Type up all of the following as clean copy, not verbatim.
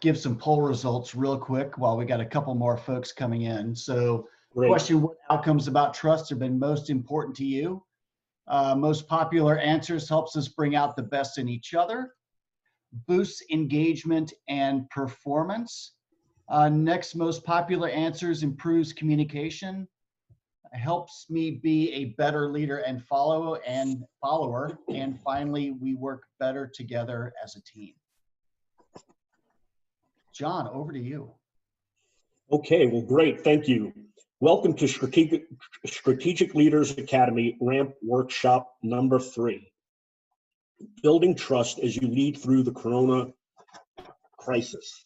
give some poll results real quick while we got a couple more folks coming in. So Great. Question, what outcomes about trust have been most important to you? Most popular answers helps us bring out the best in each other, boosts engagement and performance. Next most popular answers, improves communication, helps me be a better leader and follower. And finally, we work better together as a team. John, over to you. Okay, well, great, thank you. Welcome to Strategic Leaders Academy RAMP Workshop number 3. Building trust as you lead through the Corona crisis.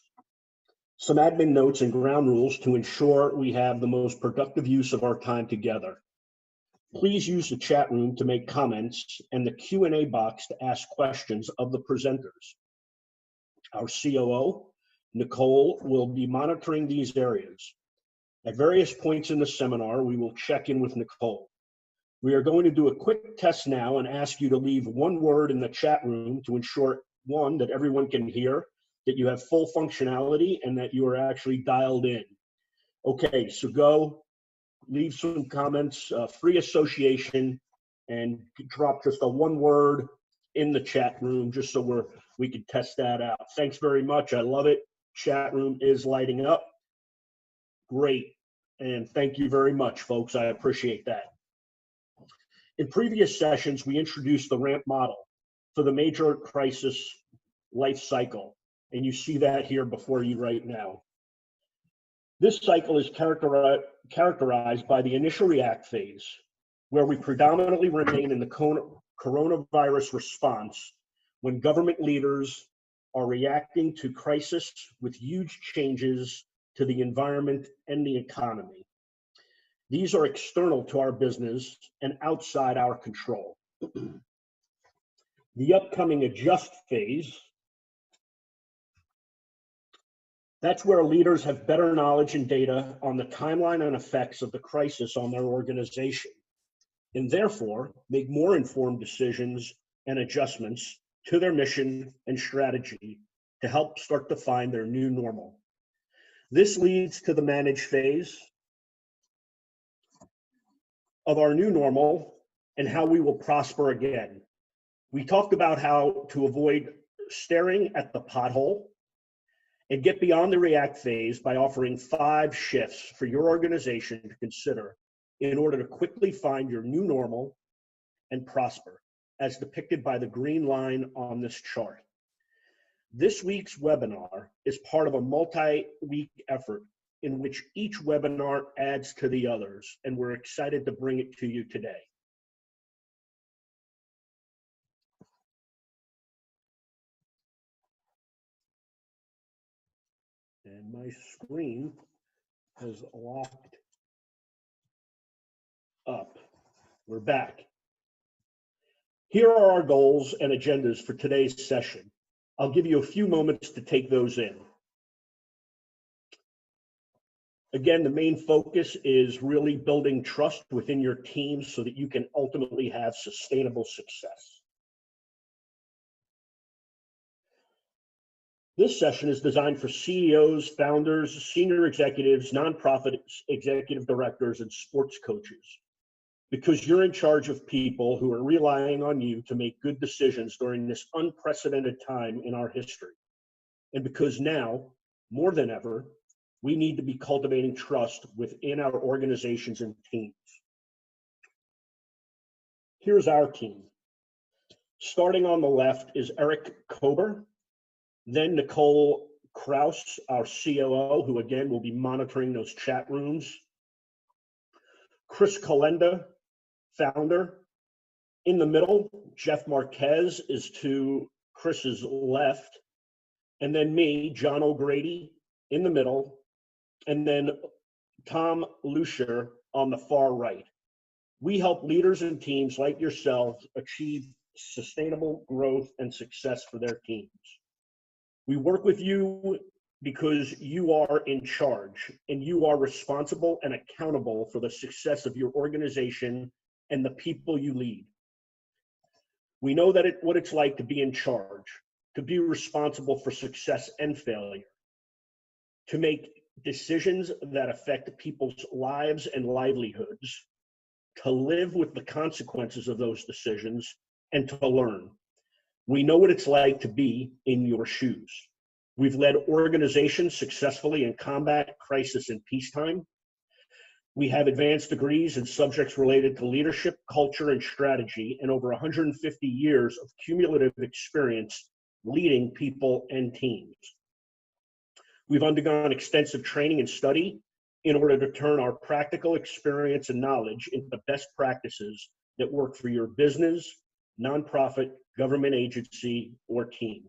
Some admin notes and ground rules to ensure we have the most productive use of our time together. Please use the chat room to make comments and the Q&A box to ask questions of the presenters. Our COO, Nicole, will be monitoring these areas. At various points in the seminar, we will check in with Nicole. We are going to do a quick test now and ask you to leave one word in the chat room to ensure, one, that everyone can hear, that you have full functionality, and that you are actually dialed in. Okay, so go, leave some comments, free association, and drop just a one word in the chat room just so we can test that out. Thanks very much, I love it. Chat room is lighting up. Great, and thank you very much, folks. I appreciate that. In previous sessions, we introduced the RAMP model for the major crisis life cycle, and you see that here before you right now. This cycle is characterized by the initial react phase, where we predominantly remain in the coronavirus response when government leaders are reacting to crisis with huge changes to the environment and the economy. These are external to our business and outside our control. The upcoming adjust phase, that's where leaders have better knowledge and data on the timeline and effects of the crisis on their organization, and therefore make more informed decisions and adjustments to their mission and strategy to help start to find their new normal. This leads to the manage phase of our new normal and how we will prosper again. We talked about how to avoid staring at the pothole and get beyond the react phase by offering 5 shifts for your organization to consider in order to quickly find your new normal and prosper, as depicted by the green line on this chart. This week's webinar is part of a multi-week effort in which each webinar adds to the others, and we're excited to bring it to you today. And my screen has locked up. We're back. Here are our goals and agendas for today's session. I'll give you a few moments to take those in. Again, the main focus is really building trust within your team so that you can ultimately have sustainable success. This session is designed for CEOs, founders, senior executives, nonprofit executive directors, and sports coaches, because you're in charge of people who are relying on you to make good decisions during this unprecedented time in our history. And because now, more than ever, we need to be cultivating trust within our organizations and teams. Here's our team. Starting on the left is Erik, then Nicole Kraus, our COO, who again will be monitoring those chat rooms. Kolenda, founder. In the middle, Jeff Marquez is to Chris's left. And then me, John O'Grady, in the middle. And then Tom Luscher on the far right. We help leaders and teams like yourselves achieve sustainable growth and success for their teams. We work with you because you are in charge and you are responsible and accountable for the success of your organization and the people you lead. We know that what it's like to be in charge, to be responsible for success and failure, to make decisions that affect people's lives and livelihoods, to live with the consequences of those decisions, and to learn. We know what it's like to be in your shoes. We've led organizations successfully in combat, crisis, and peacetime. We have advanced degrees in subjects related to leadership, culture, and strategy, and over 150 years of cumulative experience leading people and teams. We've undergone extensive training and study in order to turn our practical experience and knowledge into best practices that work for your business, nonprofit, government agency, or team.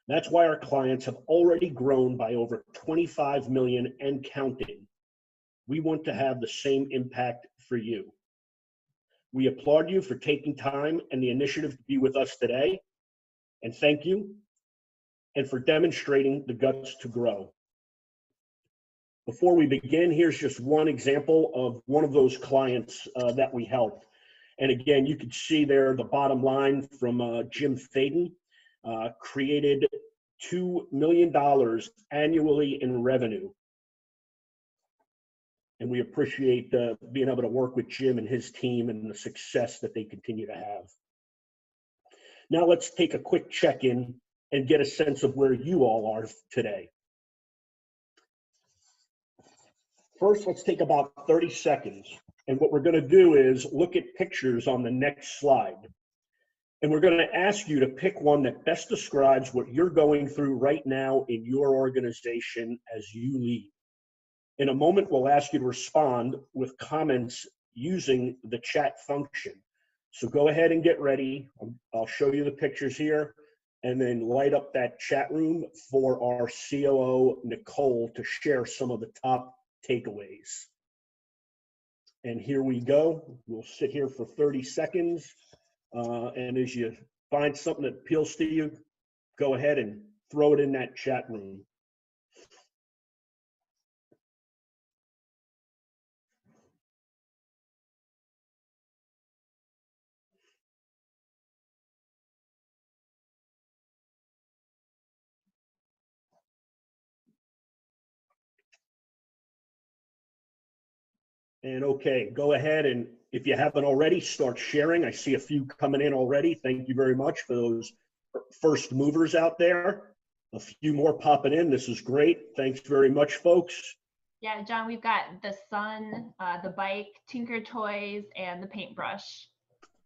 That's why our clients have already grown by over 25 million and counting. We want to have the same impact for you. We applaud you for taking time and the initiative to be with us today, and thank you, and for demonstrating the guts to grow. Before we begin, here's just one example of one of those clients that we helped. And again, you can see there the bottom line from Jim Faden, created $2 million annually in revenue. And we appreciate being able to work with Jim and his team and the success that they continue to have. Now let's take a quick check-in and get a sense of where you all are today. First, let's take about 30 seconds. And what we're going to do is look at pictures on the next slide. And we're going to ask you to pick one that best describes what you're going through right now in your organization as you lead. In a moment, we'll ask you to respond with comments using the chat function. So go ahead and get ready. I'll show you the pictures here, and then light up that chat room for our COO, Nicole, to share some of the top takeaways. And here we go. We'll sit here for 30 seconds. And as you find something that appeals to you, go ahead and throw it in that chat room. And okay, go ahead, and if you haven't already, start sharing. I see a few coming in already. Thank you very much for those first movers out there. A few more popping in. This is great. Thanks very much, folks. Yeah, John, we've got the sun, the bike, Tinker Toys, and the paintbrush.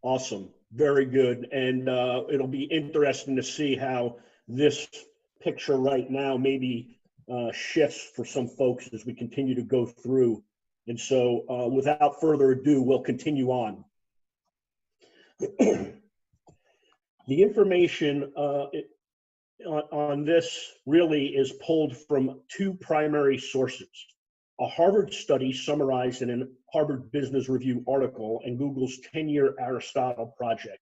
Awesome. Very good. And it'll be interesting to see how this picture right now maybe shifts for some folks as we continue to go through. And so without further ado, we'll continue on. The information on this really is pulled from two primary sources. A Harvard study summarized in a Harvard Business Review article and Google's 10-year Aristotle project,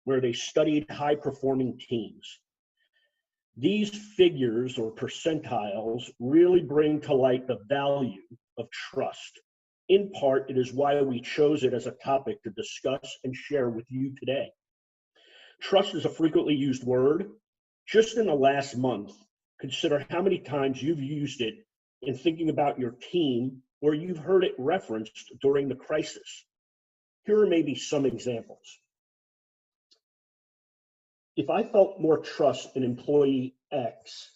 where they studied high-performing teams. These figures or percentiles really bring to light the value of trust. In part, it is why we chose it as a topic to discuss and share with you today. Trust is a frequently used word. Just in the last month, consider how many times you've used it in thinking about your team, or you've heard it referenced during the crisis. Here are maybe some examples. If I felt more trust in employee X,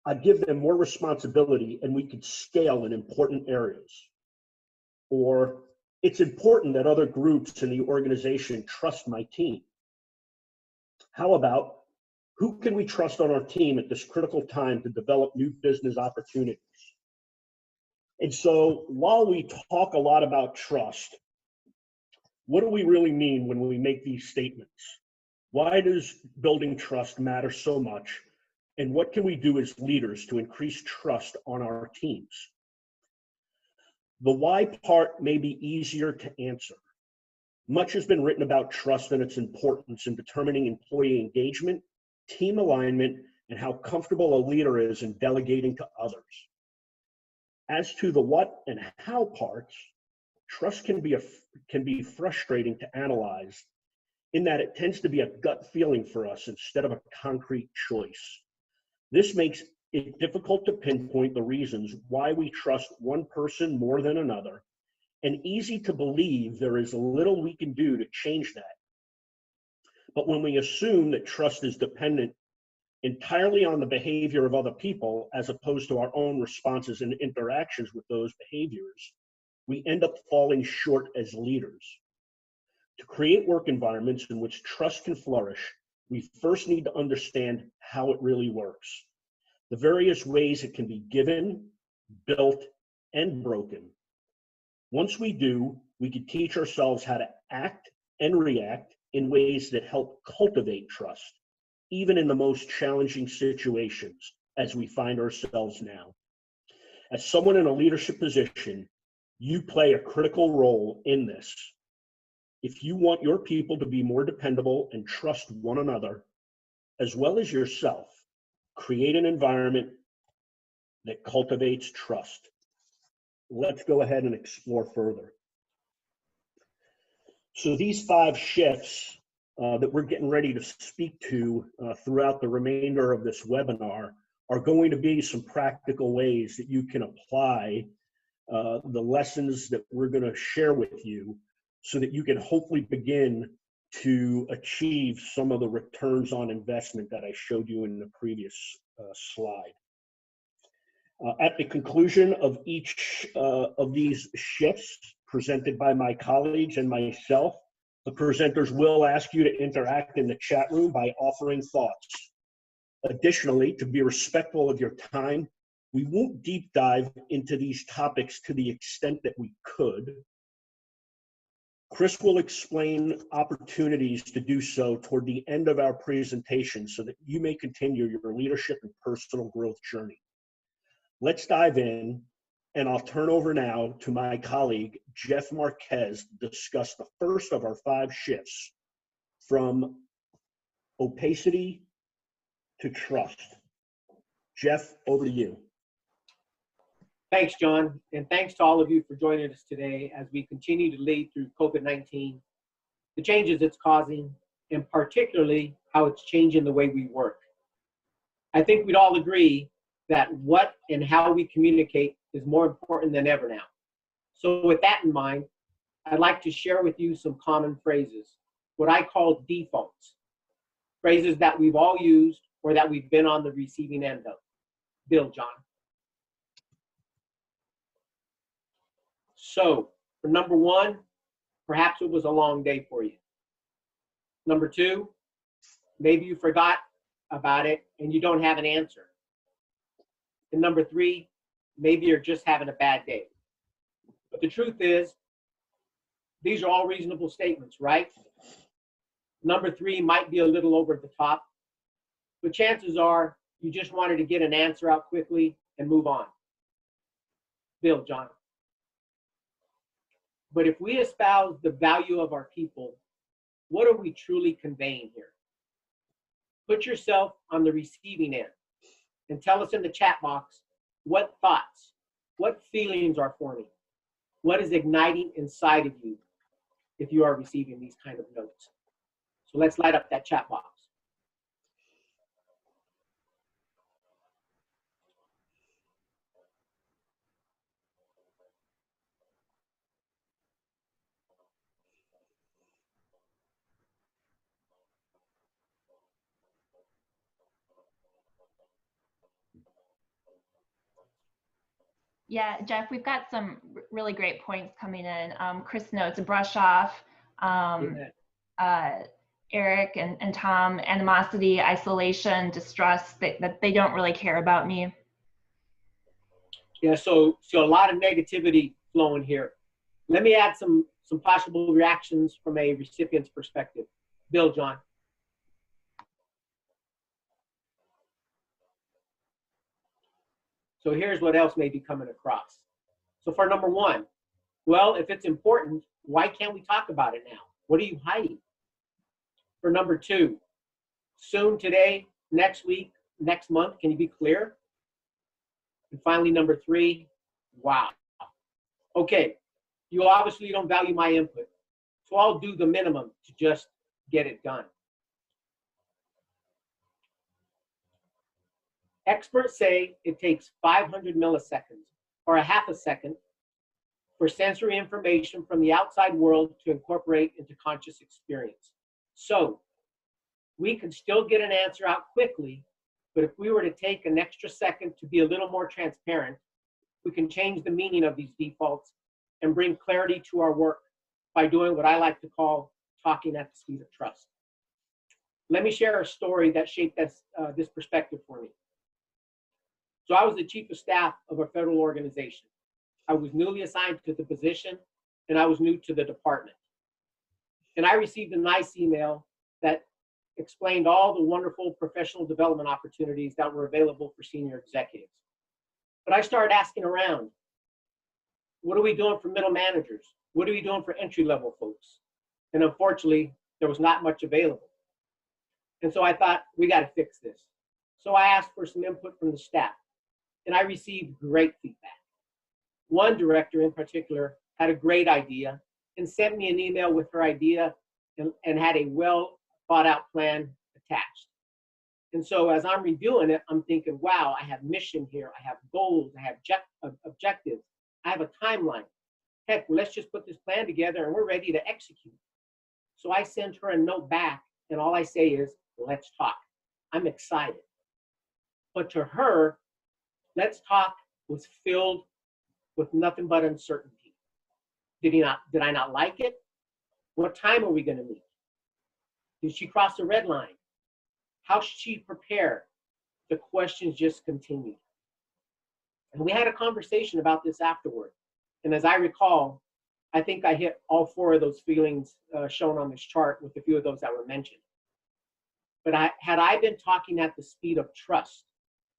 I'd give them more responsibility and we could scale in important areas. Or, it's important that other groups in the organization trust my team. How about, who can we trust on our team at this critical time to develop new business opportunities? And so while we talk a lot about trust, what do we really mean when we make these statements? Why does building trust matter so much? And what can we do as leaders to increase trust on our teams? The why part may be easier to answer. Much has been written about trust and its importance in determining employee engagement, team alignment, and how comfortable a leader is in delegating to others. As to the what and how parts, trust can be frustrating to analyze in that it tends to be a gut feeling for us instead of a concrete choice. This makes it difficult to pinpoint the reasons why we trust one person more than another, and easy to believe there is little we can do to change that. But when we assume that trust is dependent entirely on the behavior of other people, as opposed to our own responses and interactions with those behaviors, we end up falling short as leaders. To create work environments in which trust can flourish, we first need to understand how it really works, the various ways it can be given, built, and broken. Once we do, we can teach ourselves how to act and react in ways that help cultivate trust, even in the most challenging situations as we find ourselves now. As someone in a leadership position, you play a critical role in this. If you want your people to be more dependable and trust one another, as well as yourself, create an environment that cultivates trust. Let's go ahead and explore further. So these 5 shifts that we're getting ready to speak to throughout the remainder of this webinar are going to be some practical ways that you can apply the lessons that we're going to share with you so that you can hopefully begin to achieve some of the returns on investment that I showed you in the previous slide. At the conclusion of each of these shifts presented by my colleagues and myself, the presenters will ask you to interact in the chat room by offering thoughts. Additionally, to be respectful of your time, we won't deep dive into these topics to the extent that we could. Chris will explain opportunities to do so toward the end of our presentation so that you may continue your leadership and personal growth journey. Let's dive in, and I'll turn over now to my colleague, Jeff Marquez, to discuss the first of our 5 shifts, from opacity to trust. Jeff, over to you. Thanks, John, and thanks to all of you for joining us today as we continue to lead through COVID-19, the changes it's causing, and particularly how it's changing the way we work. I think we'd all agree that what and how we communicate is more important than ever now. So with that in mind, I'd like to share with you some common phrases, what I call defaults, phrases that we've all used or that we've been on the receiving end of. Bill, John. So for number 1, perhaps it was a long day for you. Number 2, maybe you forgot about it and you don't have an answer. And number 3, maybe you're just having a bad day. But the truth is, these are all reasonable statements, right? Number 3 might be a little over the top, but chances are you just wanted to get an answer out quickly and move on. Bill, John. But if we espouse the value of our people, what are we truly conveying here? Put yourself on the receiving end and tell us in the chat box what thoughts, what feelings are forming, what is igniting inside of you if you are receiving these kind of notes. So let's light up that chat box. Yeah, Jeff, we've got some really great points coming in. Chris notes, brush off, Erik and Tom, animosity, isolation, distrust, that they don't really care about me. Yeah, so a lot of negativity flowing here. Let me add some possible reactions from a recipient's perspective. Bill, John. So here's what else may be coming across. So for number 1, well, if it's important, why can't we talk about it now? What are you hiding? For number 2, soon, today, next week, next month, can you be clear? And finally, number 3, wow. Okay, you obviously don't value my input, so I'll do the minimum to just get it done. Experts say it takes 500 milliseconds, or a half a second, for sensory information from the outside world to incorporate into conscious experience. So we can still get an answer out quickly, but if we were to take an extra second to be a little more transparent, we can change the meaning of these defaults and bring clarity to our work by doing what I like to call talking at the speed of trust. Let me share a story that shaped this perspective for me. So I was the chief of staff of a federal organization. I was newly assigned to the position, and I was new to the department. And I received a nice email that explained all the wonderful professional development opportunities that were available for senior executives. But I started asking around, what are we doing for middle managers? What are we doing for entry-level folks? And unfortunately, there was not much available. And so I thought, we got to fix this. So I asked for some input from the staff, and I received great feedback. One director in particular had a great idea and sent me an email with her idea and had a well thought out plan attached. And so as I'm reviewing it, I'm thinking, wow, I have mission here, I have goals, I have objectives, I have a timeline. Heck, let's just put this plan together and we're ready to execute. So I sent her a note back, and all I say is, let's talk. I'm excited. But to her, let's talk was filled with nothing but uncertainty. Did I not like it? What time are we going to meet? Did she cross the red line? How should she prepare? The questions just continued. And we had a conversation about this afterward. And as I recall, I think I hit all four of those feelings shown on this chart with a few of those that were mentioned. But had I been talking at the speed of trust,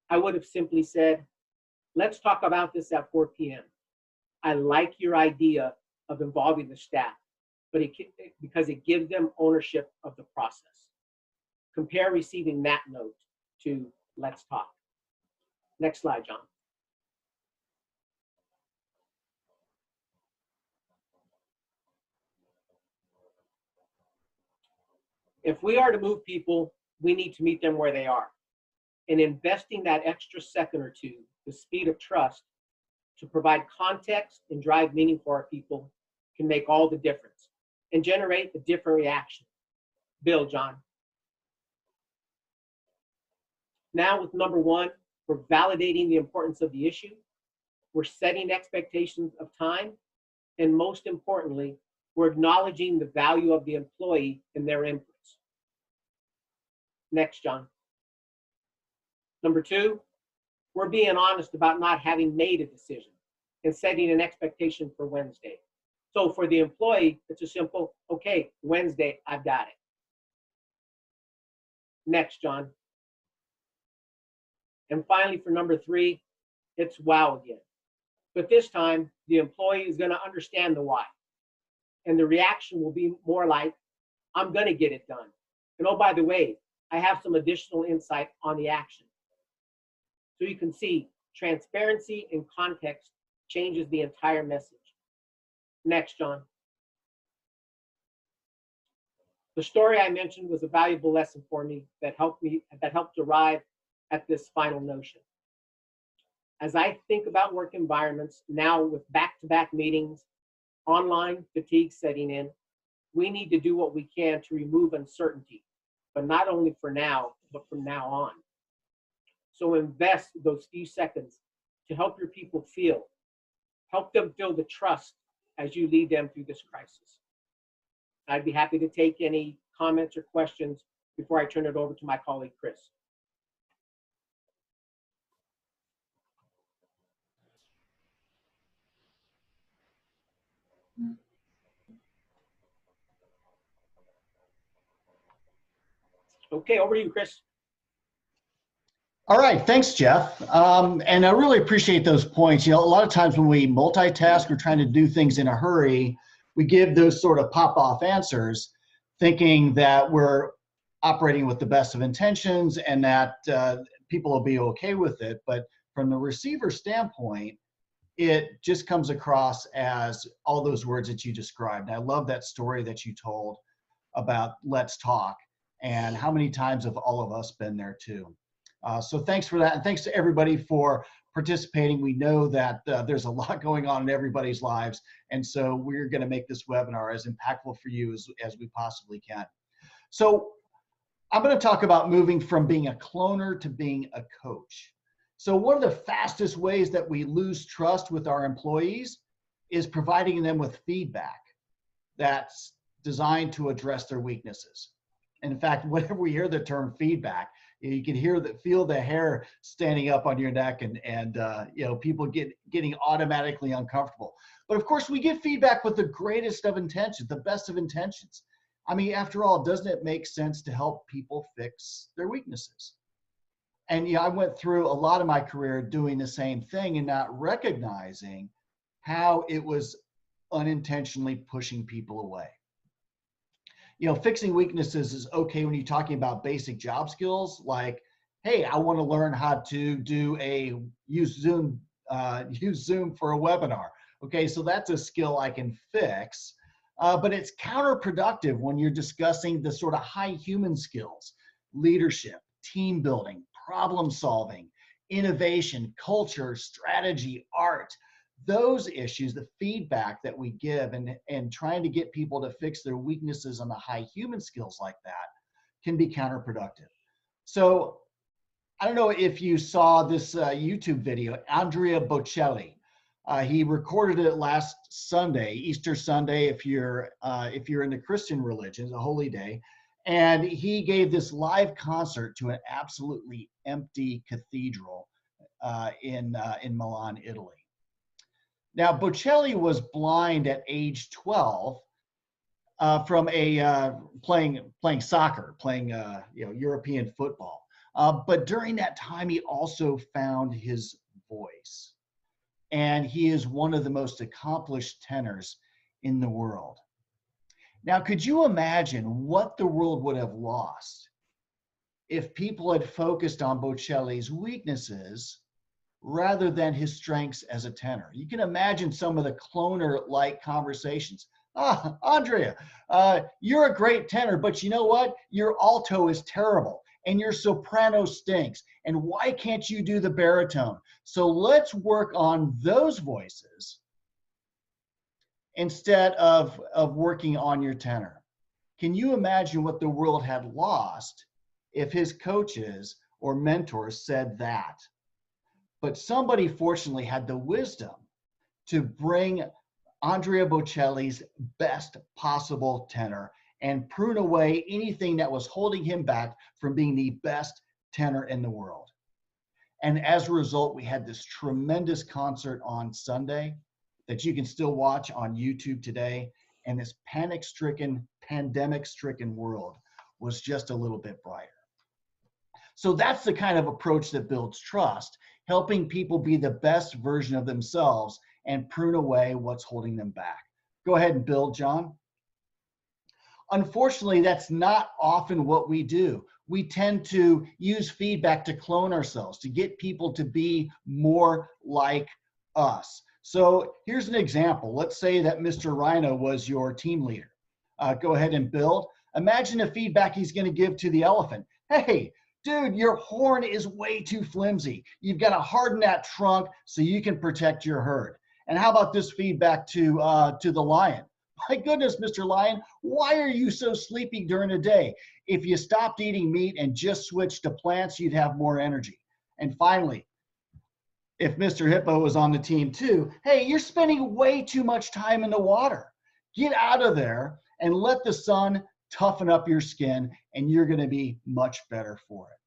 I would have simply said, let's talk about this at 4 p.m. I like your idea of involving the staff, but because it gives them ownership of the process. Compare receiving that note to let's talk. Next slide, John. If we are to move people, we need to meet them where they are. And investing that extra second or two, the speed of trust, to provide context and drive meaning for our people can make all the difference and generate a different reaction. Bill, John. Now with number one, we're validating the importance of the issue. We're setting expectations of time. And most importantly, we're acknowledging the value of the employee and their inputs. Next, John. Number two, we're being honest about not having made a decision and setting an expectation for Wednesday. So for the employee, it's a simple, okay, Wednesday, I've got it. Next, John. And finally, for number three, it's wow again. But this time, the employee is going to understand the why. And the reaction will be more like, I'm going to get it done. And oh, by the way, I have some additional insight on the action. So you can see transparency and context changes the entire message. Next, John. The story I mentioned was a valuable lesson for me that helped arrive at this final notion. As I think about work environments now with back-to-back meetings, online fatigue setting in, we need to do what we can to remove uncertainty, but not only for now, but from now on. So invest those few seconds to help your people help them feel the trust as you lead them through this crisis. I'd be happy to take any comments or questions before I turn it over to my colleague, Chris. Okay, over to you, Chris. All right, thanks, Jeff. And I really appreciate those points. You know, a lot of times when we multitask or trying to do things in a hurry, we give those sort of pop-off answers, thinking that we're operating with the best of intentions and that people will be okay with it. But from the receiver standpoint, it just comes across as all those words that you described. And I love that story that you told about let's talk, and how many times have all of us been there too. So thanks for that, and thanks to everybody for participating. We know that there's a lot going on in everybody's lives, and so we're going to make this webinar as impactful for you as we possibly can. So I'm going to talk about moving from being a cloner to being a coach. So one of the fastest ways that we lose trust with our employees is providing them with feedback that's designed to address their weaknesses. And in fact, whenever we hear the term feedback, you can feel the hair standing up on your neck, and you know, people getting automatically uncomfortable. But of course, we give feedback with the greatest of intentions, the best of intentions. I mean, after all, doesn't it make sense to help people fix their weaknesses? And yeah, I went through a lot of my career doing the same thing and not recognizing how it was unintentionally pushing people away. You know, fixing weaknesses is okay when you're talking about basic job skills, like, hey, I want to learn how to use Zoom for a webinar. Okay, so that's a skill I can fix, but it's counterproductive when you're discussing the sort of high human skills: leadership, team building, problem solving, innovation, culture, strategy, art. Those issues, the feedback that we give and trying to get people to fix their weaknesses on the high human skills like that can be counterproductive. So I don't know if you saw this YouTube video, Andrea Bocelli. He recorded it last Sunday, Easter Sunday, if you're in the Christian religion, it's a holy day. And he gave this live concert to an absolutely empty cathedral in Milan, Italy. Now, Bocelli was blind at age 12 from playing soccer, playing European football. But during that time, he also found his voice, and he is one of the most accomplished tenors in the world. Now, could you imagine what the world would have lost if people had focused on Bocelli's weaknesses rather than his strengths as a tenor? You can imagine some of the cloner-like conversations. Andrea, you're a great tenor, but you know what? Your alto is terrible, and your soprano stinks. And why can't you do the baritone? So let's work on those voices instead of working on your tenor. Can you imagine what the world had lost if his coaches or mentors said that? But somebody fortunately had the wisdom to bring Andrea Bocelli's best possible tenor and prune away anything that was holding him back from being the best tenor in the world. And as a result, we had this tremendous concert on Sunday that you can still watch on YouTube today. And this panic-stricken, pandemic-stricken world was just a little bit brighter. So that's the kind of approach that builds trust, helping people be the best version of themselves and prune away what's holding them back. Go ahead and build, John. Unfortunately, that's not often what we do. We tend to use feedback to clone ourselves, to get people to be more like us. So here's an example. Let's say that Mr. Rhino was your team leader. Go ahead and build. Imagine the feedback he's going to give to the elephant. Hey, dude, your horn is way too flimsy. You've got to harden that trunk so you can protect your herd. And how about this feedback to the lion? My goodness, Mr. Lion, why are you so sleepy during the day? If you stopped eating meat and just switched to plants, you'd have more energy. And finally, if Mr. Hippo was on the team too, hey, you're spending way too much time in the water. Get out of there and let the sun toughen up your skin, and you're going to be much better for it.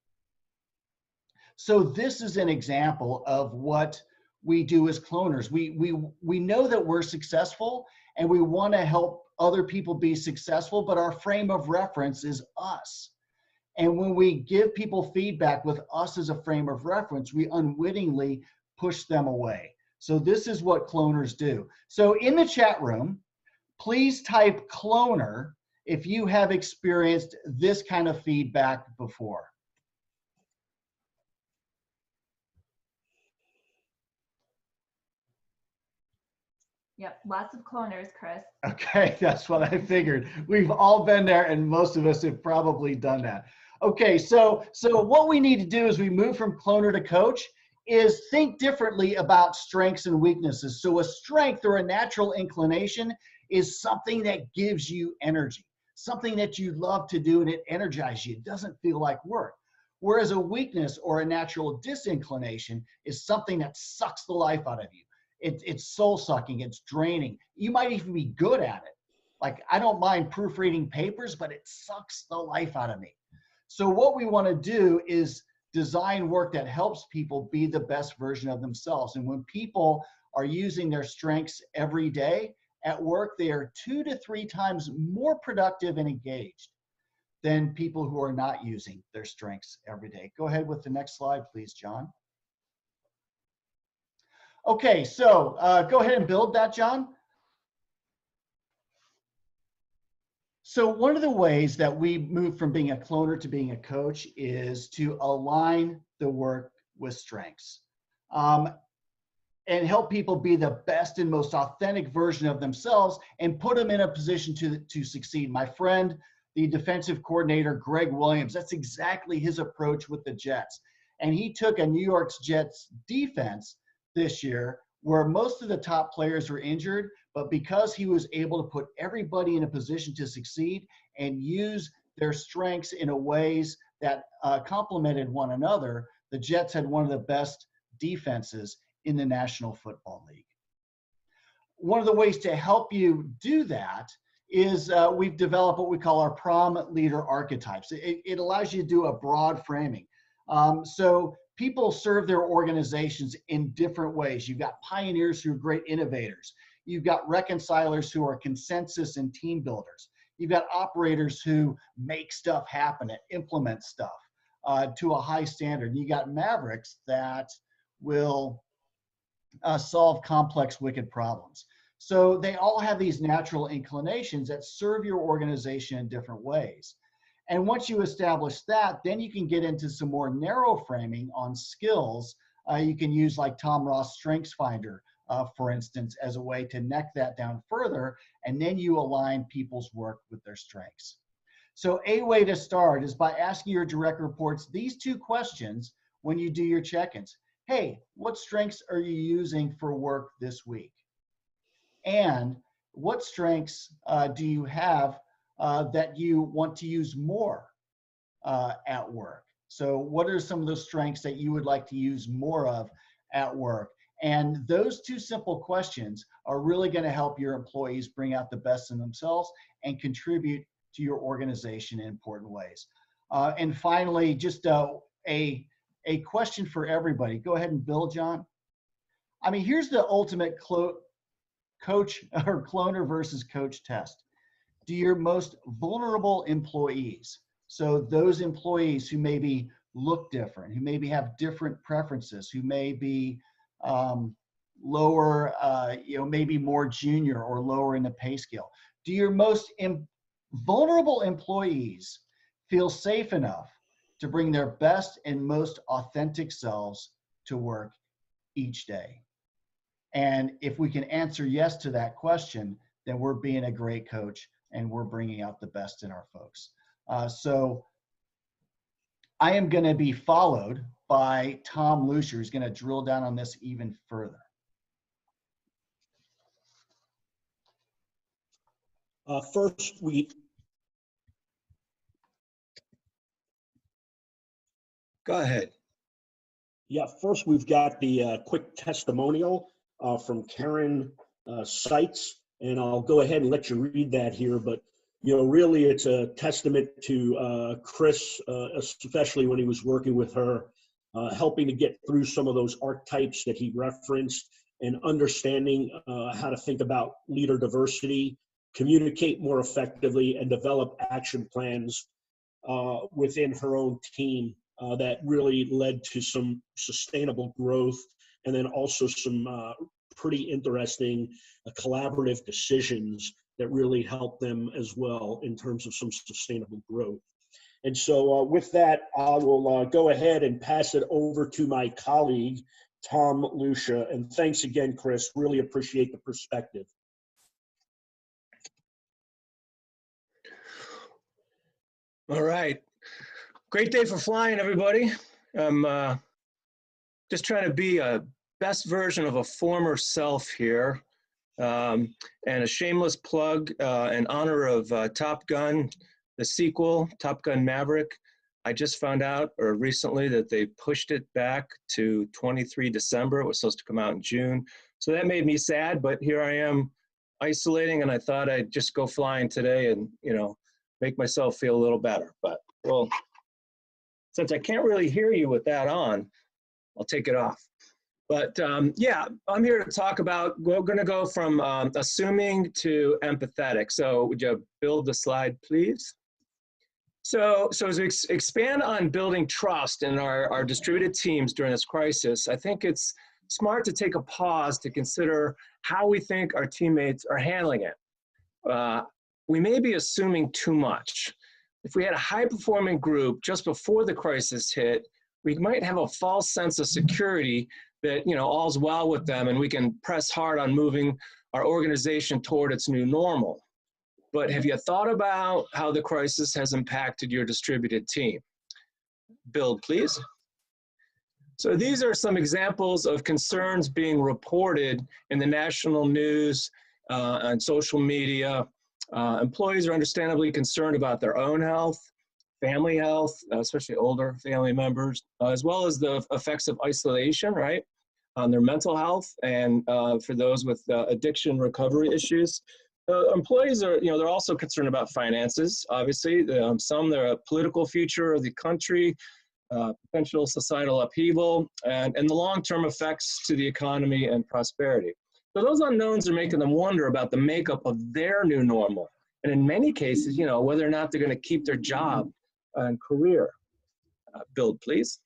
So this is an example of what we do as cloners. We know that we're successful and we want to help other people be successful, but our frame of reference is us. And when we give people feedback with us as a frame of reference, we unwittingly push them away. So this is what cloners do. So in the chat room, please type cloner if you have experienced this kind of feedback before. Yep, lots of cloners, Chris. Okay, that's what I figured. We've all been there, and most of us have probably done that. Okay, so what we need to do as we move from cloner to coach is think differently about strengths and weaknesses. So a strength or a natural inclination is something that gives you energy, something that you love to do and it energizes you. It doesn't feel like work. Whereas a weakness or a natural disinclination is something that sucks the life out of you. It's soul sucking, it's draining. You might even be good at it. Like, I don't mind proofreading papers, but it sucks the life out of me. So what we want to do is design work that helps people be the best version of themselves. And when people are using their strengths every day at work, they are 2 to 3 times more productive and engaged than people who are not using their strengths every day. Go ahead with the next slide, please, John. Okay, so go ahead and build that, John. So one of the ways that we move from being a cloner to being a coach is to align the work with strengths and help people be the best and most authentic version of themselves and put them in a position to succeed. My friend, the defensive coordinator, Greg Williams, that's exactly his approach with the Jets. And he took a New York Jets defense this year where most of the top players were injured, but because he was able to put everybody in a position to succeed and use their strengths in a ways that complemented one another, the Jets had one of the best defenses in the National Football League. One of the ways to help you do that is we've developed what we call our prom leader archetypes. It allows you to do a broad framing. So people serve their organizations in different ways. You've got pioneers who are great innovators. You've got reconcilers who are consensus and team builders. You've got operators who make stuff happen and implement stuff to a high standard. And you got mavericks that will solve complex, wicked problems. So they all have these natural inclinations that serve your organization in different ways. And once you establish that, then you can get into some more narrow framing on skills. You can use like Tom Ross Strengths Finder, for instance, as a way to neck that down further. And then you align people's work with their strengths. So a way to start is by asking your direct reports these 2 questions when you do your check-ins. Hey, what strengths are you using for work this week? And what strengths do you have that you want to use more at work? So what are some of those strengths that you would like to use more of at work? And those 2 simple questions are really going to help your employees bring out the best in themselves and contribute to your organization in important ways. And finally, just a question for everybody. Go ahead and build, John. I mean, here's the ultimate coach or cloner versus coach test. Do your most vulnerable employees, so those employees who maybe look different, who maybe have different preferences, who may be lower, maybe more junior or lower in the pay scale, do your most vulnerable employees feel safe enough to bring their best and most authentic selves to work each day? And if we can answer yes to that question, then we're being a great coach and we're bringing out the best in our folks. So I am going to be followed by Tom Luscher, who's going to drill down on this even further. First, Go ahead. Yeah, first we've got the quick testimonial from Karen Seitz, and I'll go ahead and let you read that here. But really, it's a testament to Chris, especially when he was working with her, helping to get through some of those archetypes that he referenced, and understanding how to think about leader diversity, communicate more effectively, and develop action plans within her own team. That really led to some sustainable growth, and then also some pretty interesting collaborative decisions that really helped them as well in terms of some sustainable growth. And so with that, I will go ahead and pass it over to my colleague, Tom, Luscher, and thanks again, Chris. Really appreciate the perspective. All right. Great day for flying, everybody. I'm just trying to be a best version of a former self here. And a shameless plug in honor of Top Gun, the sequel, Top Gun Maverick. I just found out recently that they pushed it back to 23 December. It was supposed to come out in June. So that made me sad, but here I am isolating, and I thought I'd just go flying today and, you know, make myself feel a little better. But, well, since I can't really hear you with that on, I'll take it off. But yeah, I'm here to talk about, we're gonna go from assuming to empathetic. So would you build the slide, please? So as we expand on building trust in our distributed teams during this crisis, I think it's smart to take a pause to consider how we think our teammates are handling it. We may be assuming too much. If we had a high-performing group just before the crisis hit, we might have a false sense of security that, you know, all's well with them and we can press hard on moving our organization toward its new normal. But have you thought about how the crisis has impacted your distributed team? Build, please. So these are some examples of concerns being reported in the national news and social media. Employees are understandably concerned about their own health, family health, especially older family members, as well as the effects of isolation, right, on their mental health, and for those with addiction recovery issues. Employees are, you know, they're also concerned about finances, obviously. Some, they're a political future of the country, potential societal upheaval, and the long-term effects to the economy and prosperity. So those unknowns are making them wonder about the makeup of their new normal. And in many cases, you know, whether or not they're going to keep their job and career. Build, please.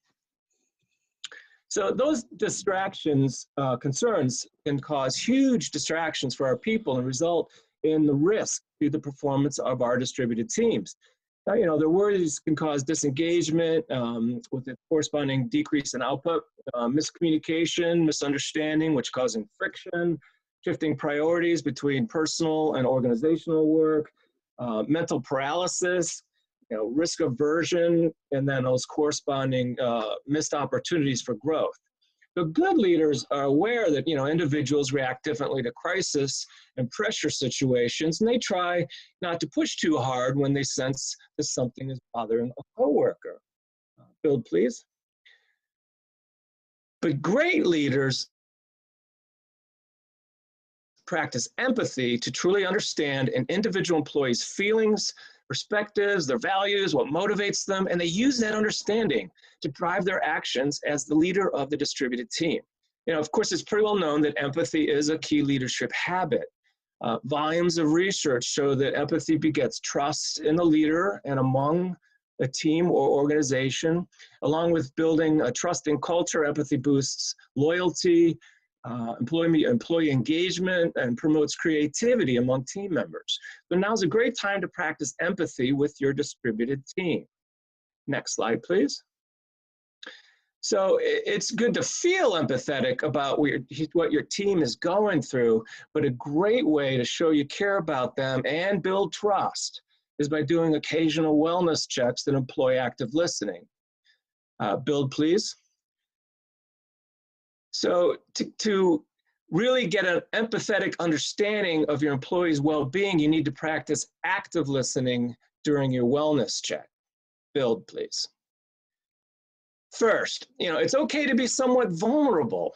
So those distractions, concerns can cause huge distractions for our people and result in the risk to the performance of our distributed teams. Now, you know, their worries can cause disengagement with a corresponding decrease in output, miscommunication, misunderstanding, which causing friction, shifting priorities between personal and organizational work, mental paralysis, you know, risk aversion, and then those corresponding missed opportunities for growth. The good leaders are aware that, you know, individuals react differently to crisis and pressure situations, and they try not to push too hard when they sense that something is bothering a coworker. Build, please. But great leaders practice empathy to truly understand an individual employee's feelings, perspectives, their values, what motivates them, and they use that understanding to drive their actions as the leader of the distributed team. You know, of course, it's pretty well known that empathy is a key leadership habit. Volumes of research show that empathy begets trust in the leader and among a team or organization. Along with building a trusting culture, empathy boosts loyalty, employee engagement, and promotes creativity among team members. So now's a great time to practice empathy with your distributed team. Next slide, please. So it's good to feel empathetic about what your team is going through, but a great way to show you care about them and build trust is by doing occasional wellness checks that employ active listening. Build, please. So to really get an empathetic understanding of your employees' well-being, you need to practice active listening during your wellness check. Build, please. First, you know, it's okay to be somewhat vulnerable.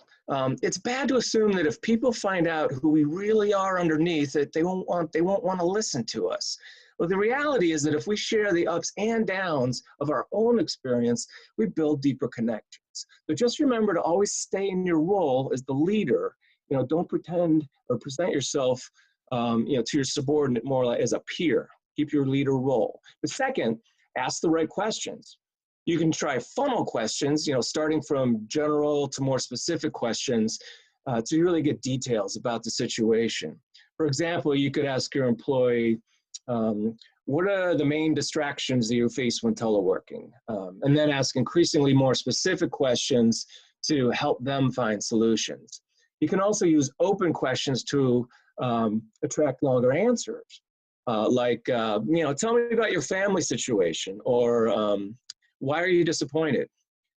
It's bad to assume that if people find out who we really are underneath, that they won't want to listen to us. Well, the reality is that if we share the ups and downs of our own experience, we build deeper connections. So just remember to always stay in your role as the leader. You know, don't pretend or present yourself, you know, to your subordinate more like as a peer. Keep your leader role. But second, ask the right questions. You can try funnel questions, you know, starting from general to more specific questions to really get details about the situation. For example, you could ask your employee, what are the main distractions that you face when teleworking? And then ask increasingly more specific questions to help them find solutions. You can also use open questions to attract longer answers. Tell me about your family situation, or why are you disappointed?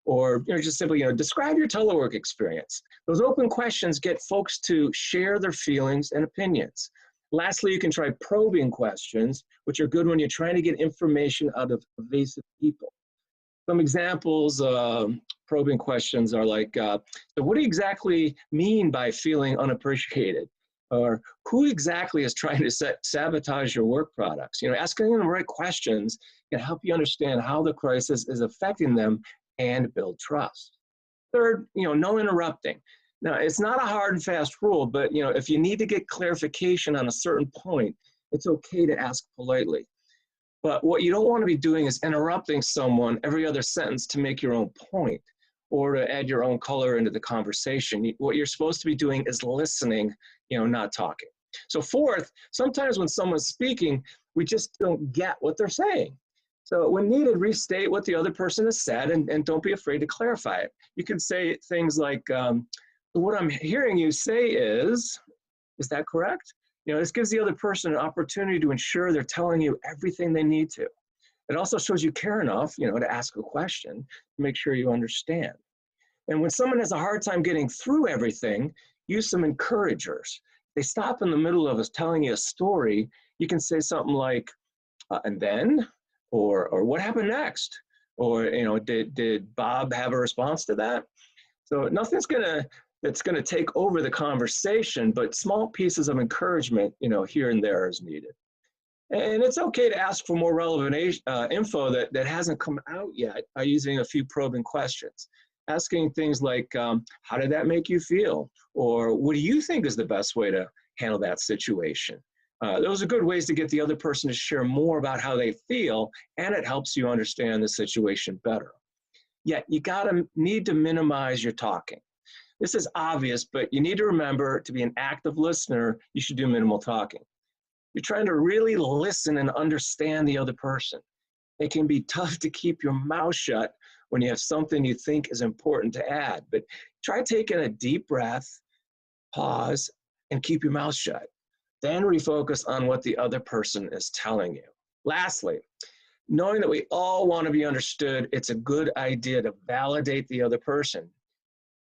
Or just simply, describe your telework experience. Those open questions get folks to share their feelings and opinions. Lastly, you can try probing questions, which are good when you're trying to get information out of evasive people. Some examples, probing questions are like, so what do you exactly mean by feeling unappreciated? Or who exactly is trying to sabotage your work products? Asking them the right questions can help you understand how the crisis is affecting them and build trust. Third, no interrupting. Now, it's not a hard and fast rule, but if you need to get clarification on a certain point, it's okay to ask politely. But what you don't want to be doing is interrupting someone every other sentence to make your own point or to add your own color into the conversation. What you're supposed to be doing is listening, not talking. So fourth, sometimes when someone's speaking, we just don't get what they're saying. So when needed, restate what the other person has said and don't be afraid to clarify it. You can say things like, what I'm hearing you say is that correct? This gives the other person an opportunity to ensure they're telling you everything they need to. It also shows you care enough, to ask a question to make sure you understand. And when someone has a hard time getting through everything, use some encouragers. They stop in the middle of us telling you a story. You can say something like, and then, or what happened next? Or, did Bob have a response to that? So nothing's that's gonna take over the conversation, but small pieces of encouragement, here and there is needed. And it's okay to ask for more relevant info that hasn't come out yet by using a few probing questions. Asking things like, how did that make you feel? Or what do you think is the best way to handle that situation? Those are good ways to get the other person to share more about how they feel, and it helps you understand the situation better. Yet you need to minimize your talking. This is obvious, but you need to remember to be an active listener, you should do minimal talking. You're trying to really listen and understand the other person. It can be tough to keep your mouth shut when you have something you think is important to add, but try taking a deep breath, pause, and keep your mouth shut. Then refocus on what the other person is telling you. Lastly, knowing that we all want to be understood, it's a good idea to validate the other person.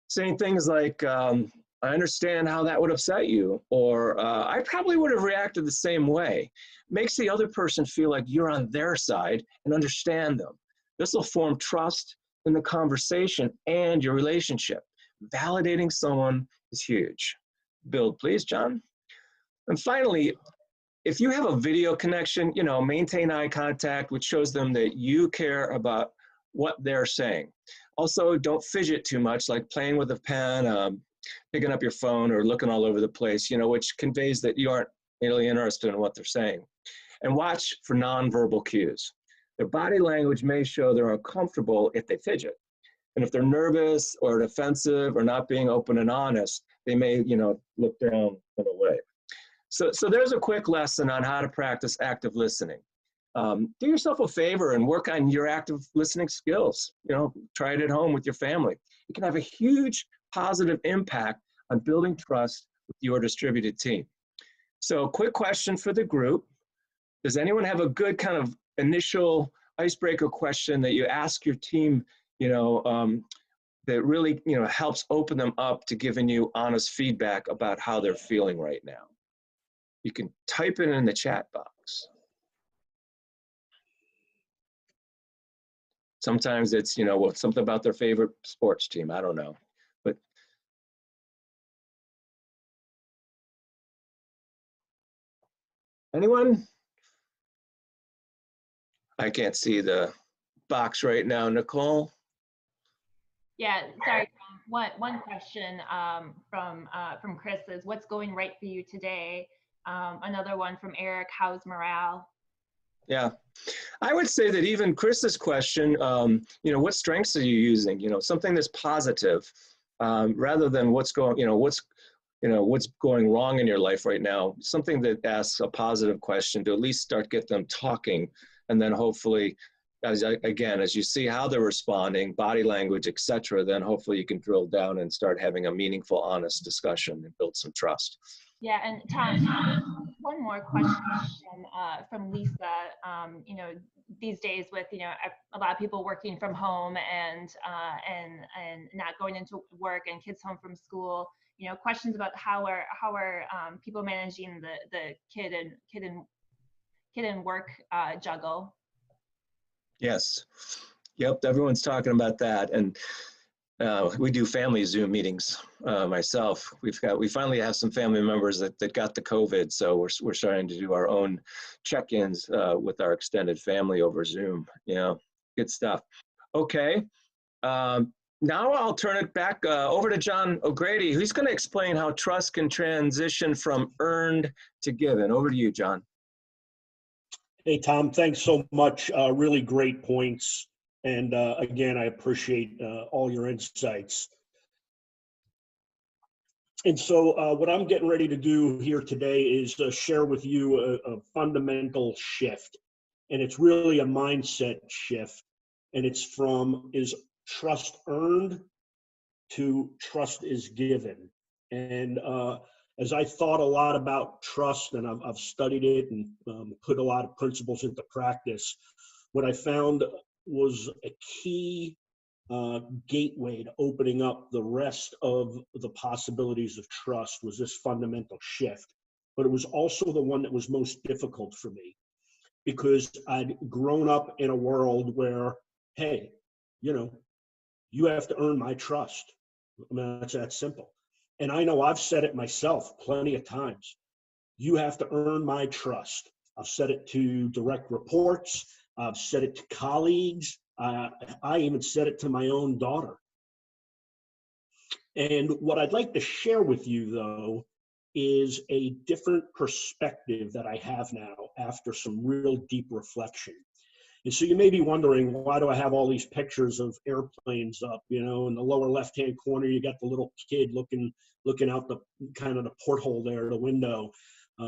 Saying things like, I understand how that would upset you, or I probably would have reacted the same way, makes the other person feel like you're on their side and understand them. This will form trust in the conversation and your relationship. Validating someone is huge. Build, please, John. And finally, if you have a video connection, maintain eye contact, which shows them that you care about what they're saying. Also, don't fidget too much, like playing with a pen, picking up your phone, or looking all over the place, which conveys that you aren't really interested in what they're saying. And watch for nonverbal cues. Their body language may show they're uncomfortable if they fidget. And if they're nervous or defensive or not being open and honest, they may, look down and away. So there's a quick lesson on how to practice active listening. Do yourself a favor and work on your active listening skills. Try it at home with your family. It can have a huge positive impact on building trust with your distributed team. So quick question for the group. Does anyone have a good kind of initial icebreaker question that you ask your team, that really, helps open them up to giving you honest feedback about how they're feeling right now? You can type it in the chat box. Sometimes it's, something about their favorite sports team. I don't know. But anyone? I can't see the box right now, Nicole. Yeah, sorry. One question from Chris is, what's going right for you today? Another one from Erik, how's morale? Yeah, I would say that even Chris's question, what strengths are you using? Something that's positive, rather than what's going wrong in your life right now. Something that asks a positive question to at least get them talking, and then hopefully as you see how they're responding, body language, etc., then hopefully you can drill down and start having a meaningful, honest discussion and build some trust. Yeah, and Tom, one more question from Lisa. You know, these days with, you know, a lot of people working from home and not going into work and kids home from school, you know, questions about how are people managing the kid and work juggle. Yes. Yep. Everyone's talking about that. And we do family Zoom meetings myself. We finally have some family members that got the COVID. So we're starting to do our own check-ins with our extended family over Zoom. You know, good stuff. Okay. Now I'll turn it back over to John O'Grady, who's going to explain how trust can transition from earned to given. Over to you, John. Hey, Tom, thanks so much. Really great points. And again, I appreciate all your insights. And so what I'm getting ready to do here today is share with you a fundamental shift. And it's really a mindset shift. And it's from, is trust earned to trust is given. And as I thought a lot about trust, and I've studied it and put a lot of principles into practice, what I found was a key gateway to opening up the rest of the possibilities of trust was this fundamental shift. But it was also the one that was most difficult for me, because I'd grown up in a world where, hey, you know, you have to earn my trust. I mean, that's that simple. And I know I've said it myself plenty of times. You have to earn my trust. I've said it to direct reports. I've said it to colleagues. I even said it to my own daughter. And what I'd like to share with you, though, is a different perspective that I have now after some real deep reflection. And so you may be wondering, why do I have all these pictures of airplanes up? You know, in the lower left-hand corner, you got the little kid looking out the kind of the porthole there, the window.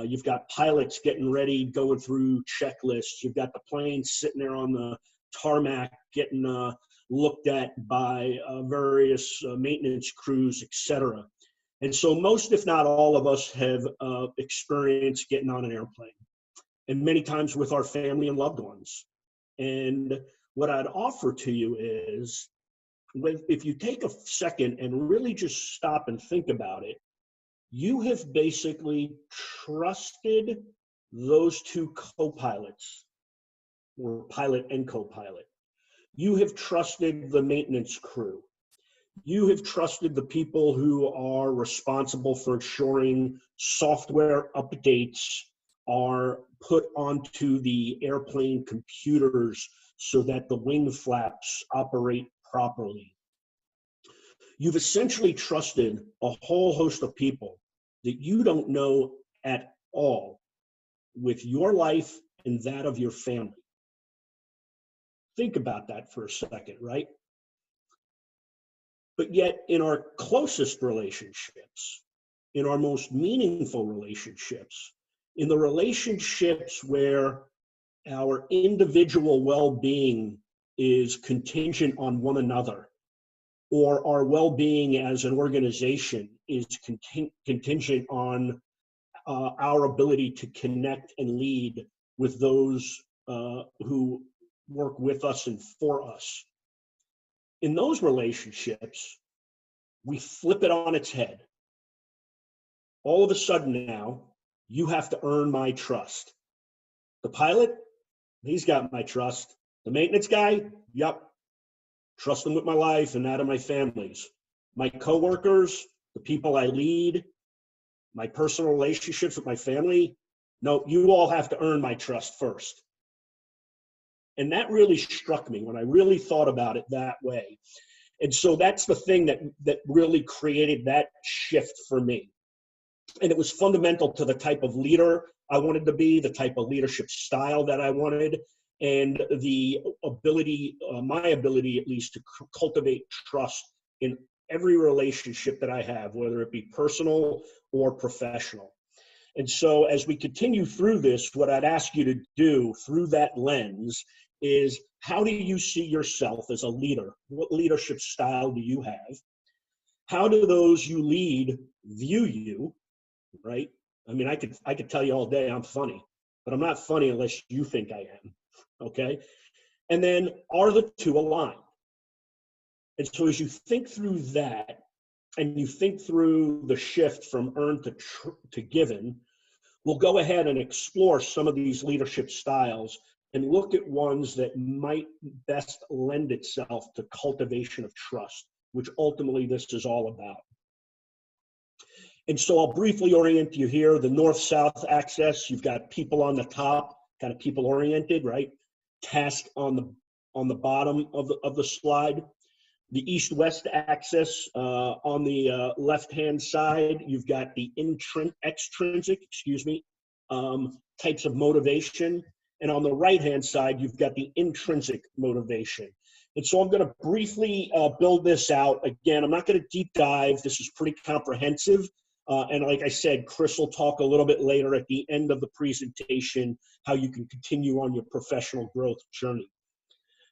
You've got pilots getting ready, going through checklists. You've got the plane sitting there on the tarmac getting looked at by various maintenance crews, etc. And so most, if not all of us have experienced getting on an airplane, and many times with our family and loved ones. And what I'd offer to you is, if you take a second and really just stop and think about it, you have basically trusted those two co-pilots, or pilot and co-pilot. You have trusted the maintenance crew. You have trusted the people who are responsible for ensuring software updates are put onto the airplane computers so that the wing flaps operate properly. You've essentially trusted a whole host of people that you don't know at all with your life and that of your family. Think about that for a second, right? But yet in our closest relationships, in our most meaningful relationships, in the relationships where our individual well-being is contingent on one another, or our well-being as an organization is contingent on our ability to connect and lead with those who work with us and for us. In those relationships, we flip it on its head. All of a sudden now, you have to earn my trust. The pilot, he's got my trust. The maintenance guy, yep, trust them with my life and that of my families. My coworkers, the people I lead, my personal relationships with my family, no, you all have to earn my trust first. And that really struck me when I really thought about it that way. And so that's the thing that really created that shift for me. And it was fundamental to the type of leader I wanted to be, the type of leadership style that I wanted, and the ability, my ability at least, to cultivate trust in every relationship that I have, whether it be personal or professional. And so as we continue through this, what I'd ask you to do through that lens is how do you see yourself as a leader? What leadership style do you have? How do those you lead view you, right? I mean, I could tell you all day I'm funny, but I'm not funny unless you think I am, okay? And then are the two aligned? And so as you think through that, and you think through the shift from earned to given, we'll go ahead and explore some of these leadership styles and look at ones that might best lend itself to cultivation of trust, which ultimately this is all about. And so I'll briefly orient you here. The north-south axis, you've got people on the top, kind of people oriented, right? Task on the bottom of the slide. The east-west axis, on the left-hand side, you've got the extrinsic, types of motivation. And on the right-hand side, you've got the intrinsic motivation. And so I'm going to briefly build this out. Again, I'm not going to deep dive. This is pretty comprehensive. And like I said, Chris will talk a little bit later at the end of the presentation how you can continue on your professional growth journey.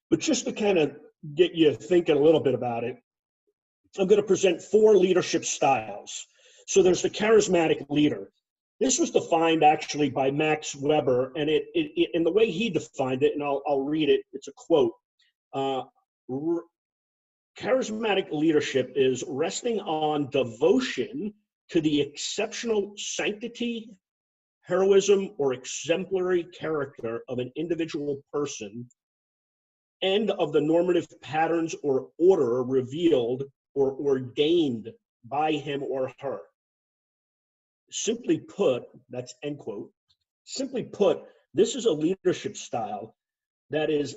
But just to kind of get you thinking a little bit about it, I'm going to present 4 leadership styles. So there's the charismatic leader. This was defined actually by Max Weber, and in the way he defined it, and I'll read it, it's a quote. Charismatic leadership is resting on devotion to the exceptional sanctity, heroism, or exemplary character of an individual person and of the normative patterns or order revealed or ordained by him or her. Simply put, that's end quote. Simply put, this is a leadership style that is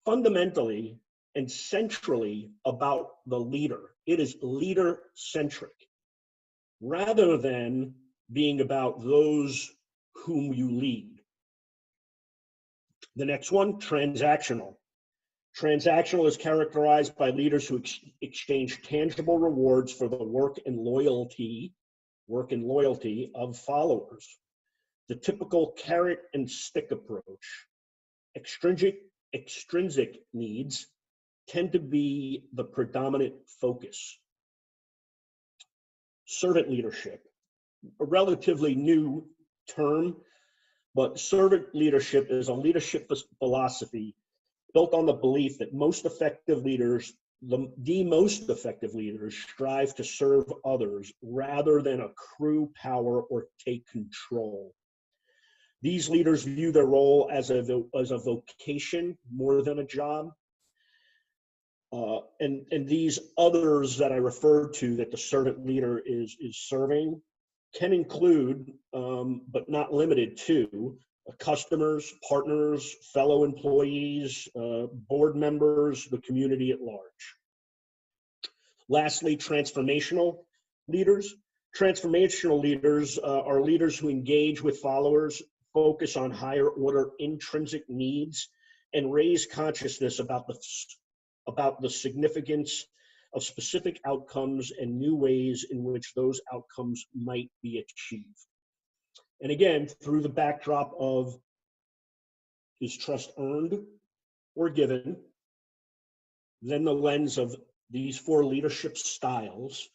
fundamentally and centrally about the leader. It is leader-centric, rather than being about those whom you lead. The next one, transactional. Transactional is characterized by leaders who exchange tangible rewards for the work and loyalty of followers. The typical carrot and stick approach. Extrinsic needs tend to be the predominant focus. Servant leadership, a relatively new term, but servant leadership is a leadership philosophy built on the belief that most effective leaders, the most effective leaders, strive to serve others rather than accrue power or take control. These leaders view their role as a vocation more than a job. And these others that I referred to that the servant leader is serving can include, but not limited to, customers, partners, fellow employees, board members, the community at large. Lastly, transformational leaders. Transformational leaders are leaders who engage with followers, focus on higher order intrinsic needs, and raise consciousness about the significance of specific outcomes and new ways in which those outcomes might be achieved. And again, through the backdrop of, is trust earned or given? Then the lens of these 4 leadership styles,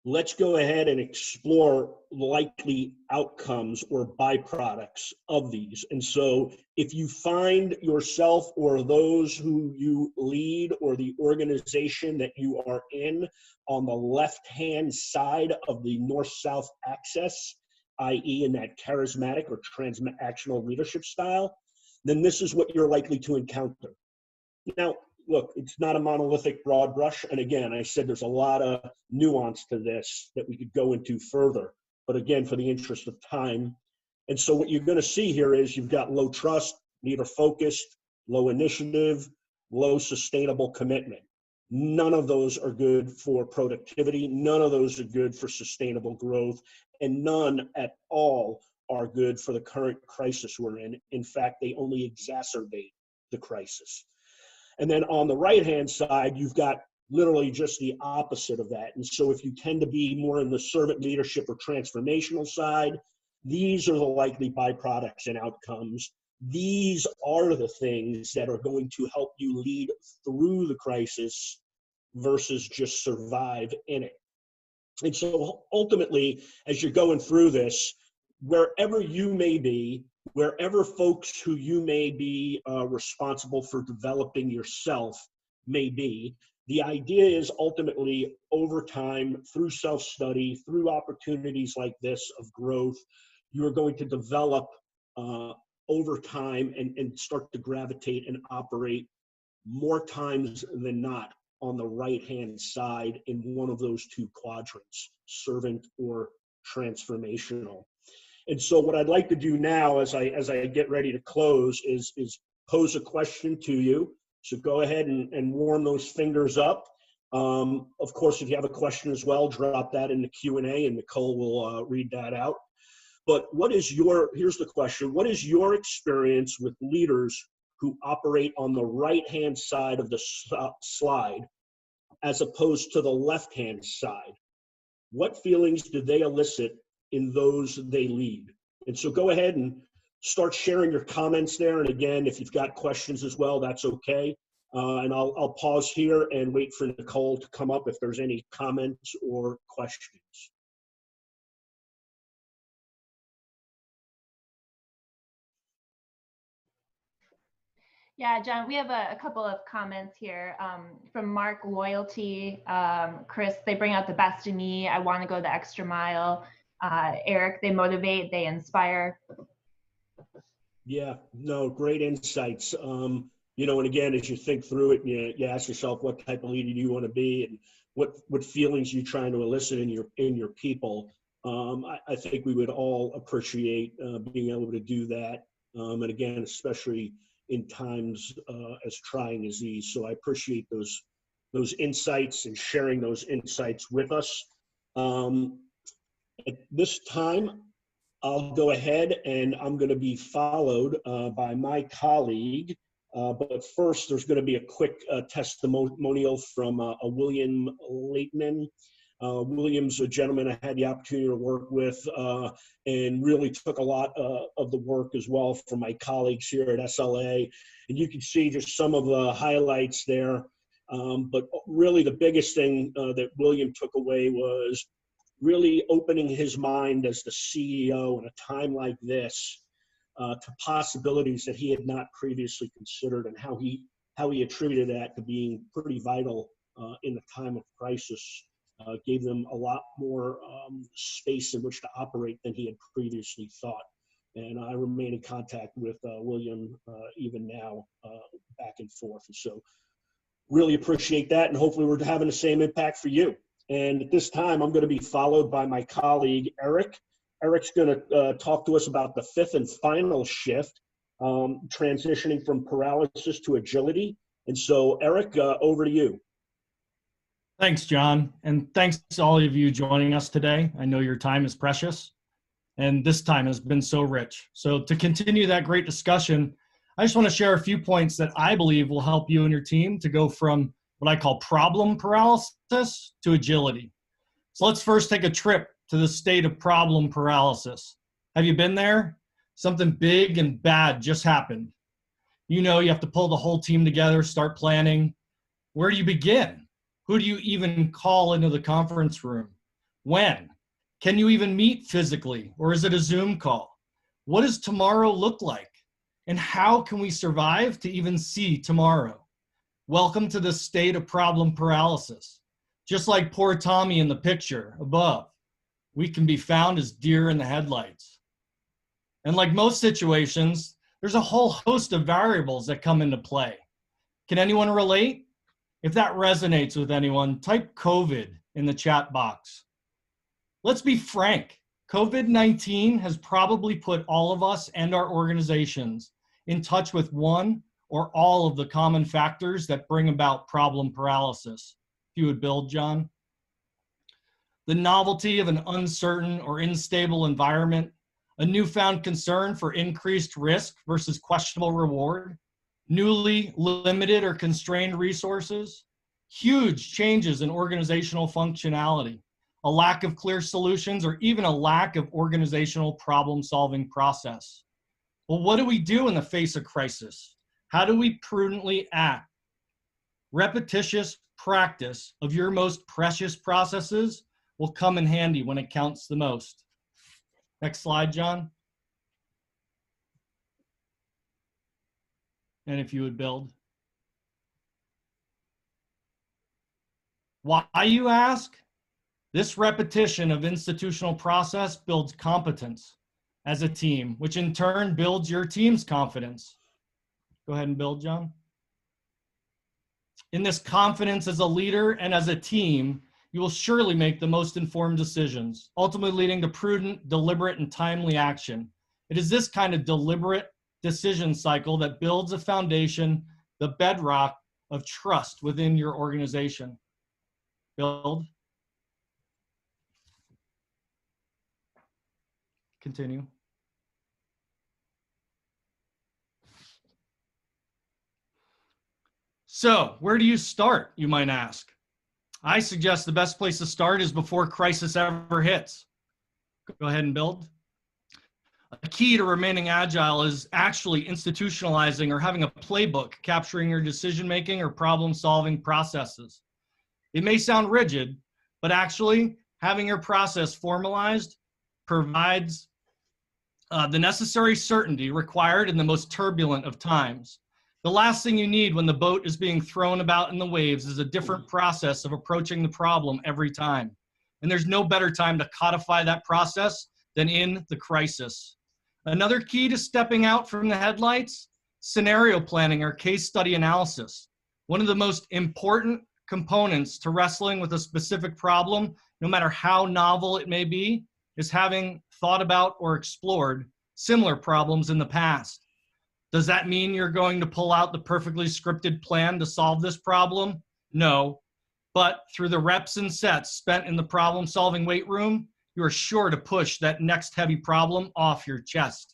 let's go ahead and explore likely outcomes or byproducts of these. And so if you find yourself or those who you lead or the organization that you are in on the left-hand side of the north-south axis, i.e. in that charismatic or transactional leadership style, then this is what you're likely to encounter. Now, look, it's not a monolithic broad brush. And again, I said there's a lot of nuance to this that we could go into further. But again, for the interest of time. And so what you're going to see here is you've got low trust, leader focused, low initiative, low sustainable commitment. None of those are good for productivity. None of those are good for sustainable growth. And none at all are good for the current crisis we're in. In fact, they only exacerbate the crisis. And then on the right-hand side, you've got literally just the opposite of that. And so if you tend to be more in the servant leadership or transformational side, these are the likely byproducts and outcomes these are the things that are going to help you lead through the crisis versus just survive in it. And so ultimately, as you're going through this, wherever you may be, wherever folks who you may be responsible for developing yourself may be, the idea is ultimately over time, through self-study, through opportunities like this of growth, you're going to develop over time and start to gravitate and operate more times than not on the right-hand side in one of those two quadrants, servant or transformational. And so what I'd like to do now as I get ready to close is pose a question to you. So go ahead and warm those fingers up. Of course, if you have a question as well, drop that in the Q&A and Nicole will read that out. But here's the question, what is your experience with leaders who operate on the right-hand side of the slide as opposed to the left-hand side? What feelings do they elicit in those they lead? And so go ahead and start sharing your comments there. And again, if you've got questions as well, that's okay. And I'll pause here and wait for Nicole to come up if there's any comments or questions. Yeah, John, we have a couple of comments here from Mark Loyalty. Chris, they bring out the best in me. I want to go the extra mile. Erik, they motivate, they inspire. Yeah, no, great insights. You know, and again, as you think through it, you ask yourself what type of leader do you want to be and what feelings you're trying to elicit in your people. I think we would all appreciate being able to do that. And again, especially in times as trying as these. So I appreciate those insights and sharing those insights with us. At this time, I'll go ahead and I'm going to be followed by my colleague. But first, there's going to be a quick testimonial from a William Laitman. William's a gentleman I had the opportunity to work with and really took a lot of the work as well from my colleagues here at SLA. And you can see just some of the highlights there. But really the biggest thing that William took away was really opening his mind as the CEO in a time like this to possibilities that he had not previously considered, and how he attributed that to being pretty vital in a time of crisis. Gave them a lot more space in which to operate than he had previously thought. And I remain in contact with William even now, back and forth. And so really appreciate that, and hopefully we're having the same impact for you. And at this time, I'm going to be followed by my colleague, Erik. Erik's going to talk to us about the fifth and final shift, transitioning from paralysis to agility. And so, Erik, over to you. Thanks, John. And thanks to all of you joining us today. I know your time is precious, and this time has been so rich. So to continue that great discussion, I just want to share a few points that I believe will help you and your team to go from what I call problem paralysis to agility. So let's first take a trip to the state of problem paralysis. Have you been there? Something big and bad just happened. You know, you have to pull the whole team together, start planning. Where do you begin? Who do you even call into the conference room? When? Can you even meet physically, or is it a Zoom call? What does tomorrow look like? And how can we survive to even see tomorrow? Welcome to the state of problem paralysis. Just like poor Tommy in the picture above, we can be found as deer in the headlights. And like most situations, there's a whole host of variables that come into play. Can anyone relate? If that resonates with anyone, type COVID in the chat box. Let's be frank, COVID-19 has probably put all of us and our organizations in touch with one or all of the common factors that bring about problem paralysis. If you would build, John. The novelty of an uncertain or unstable environment, a newfound concern for increased risk versus questionable reward, newly limited or constrained resources, huge changes in organizational functionality, a lack of clear solutions, or even a lack of organizational problem-solving process. Well, what do we do in the face of crisis? How do we prudently act? Repetitious practice of your most precious processes will come in handy when it counts the most. Next slide, John. And if you would build. Why, you ask? This repetition of institutional process builds competence as a team, which in turn builds your team's confidence. Go ahead and build, John. In this confidence as a leader and as a team, you will surely make the most informed decisions, ultimately leading to prudent, deliberate, and timely action. It is this kind of deliberate decision cycle that builds a foundation, the bedrock of trust within your organization. Build. Continue. So, where do you start, you might ask? I suggest the best place to start is before crisis ever hits. Go ahead and build. A key to remaining agile is actually institutionalizing or having a playbook capturing your decision-making or problem-solving processes. It may sound rigid, but actually having your process formalized provides the necessary certainty required in the most turbulent of times. The last thing you need when the boat is being thrown about in the waves is a different process of approaching the problem every time. And there's no better time to codify that process than in the crisis. Another key to stepping out from the headlights, scenario planning or case study analysis. One of the most important components to wrestling with a specific problem, no matter how novel it may be, is having thought about or explored similar problems in the past. Does that mean you're going to pull out the perfectly scripted plan to solve this problem? No, but through the reps and sets spent in the problem-solving weight room, you are sure to push that next heavy problem off your chest.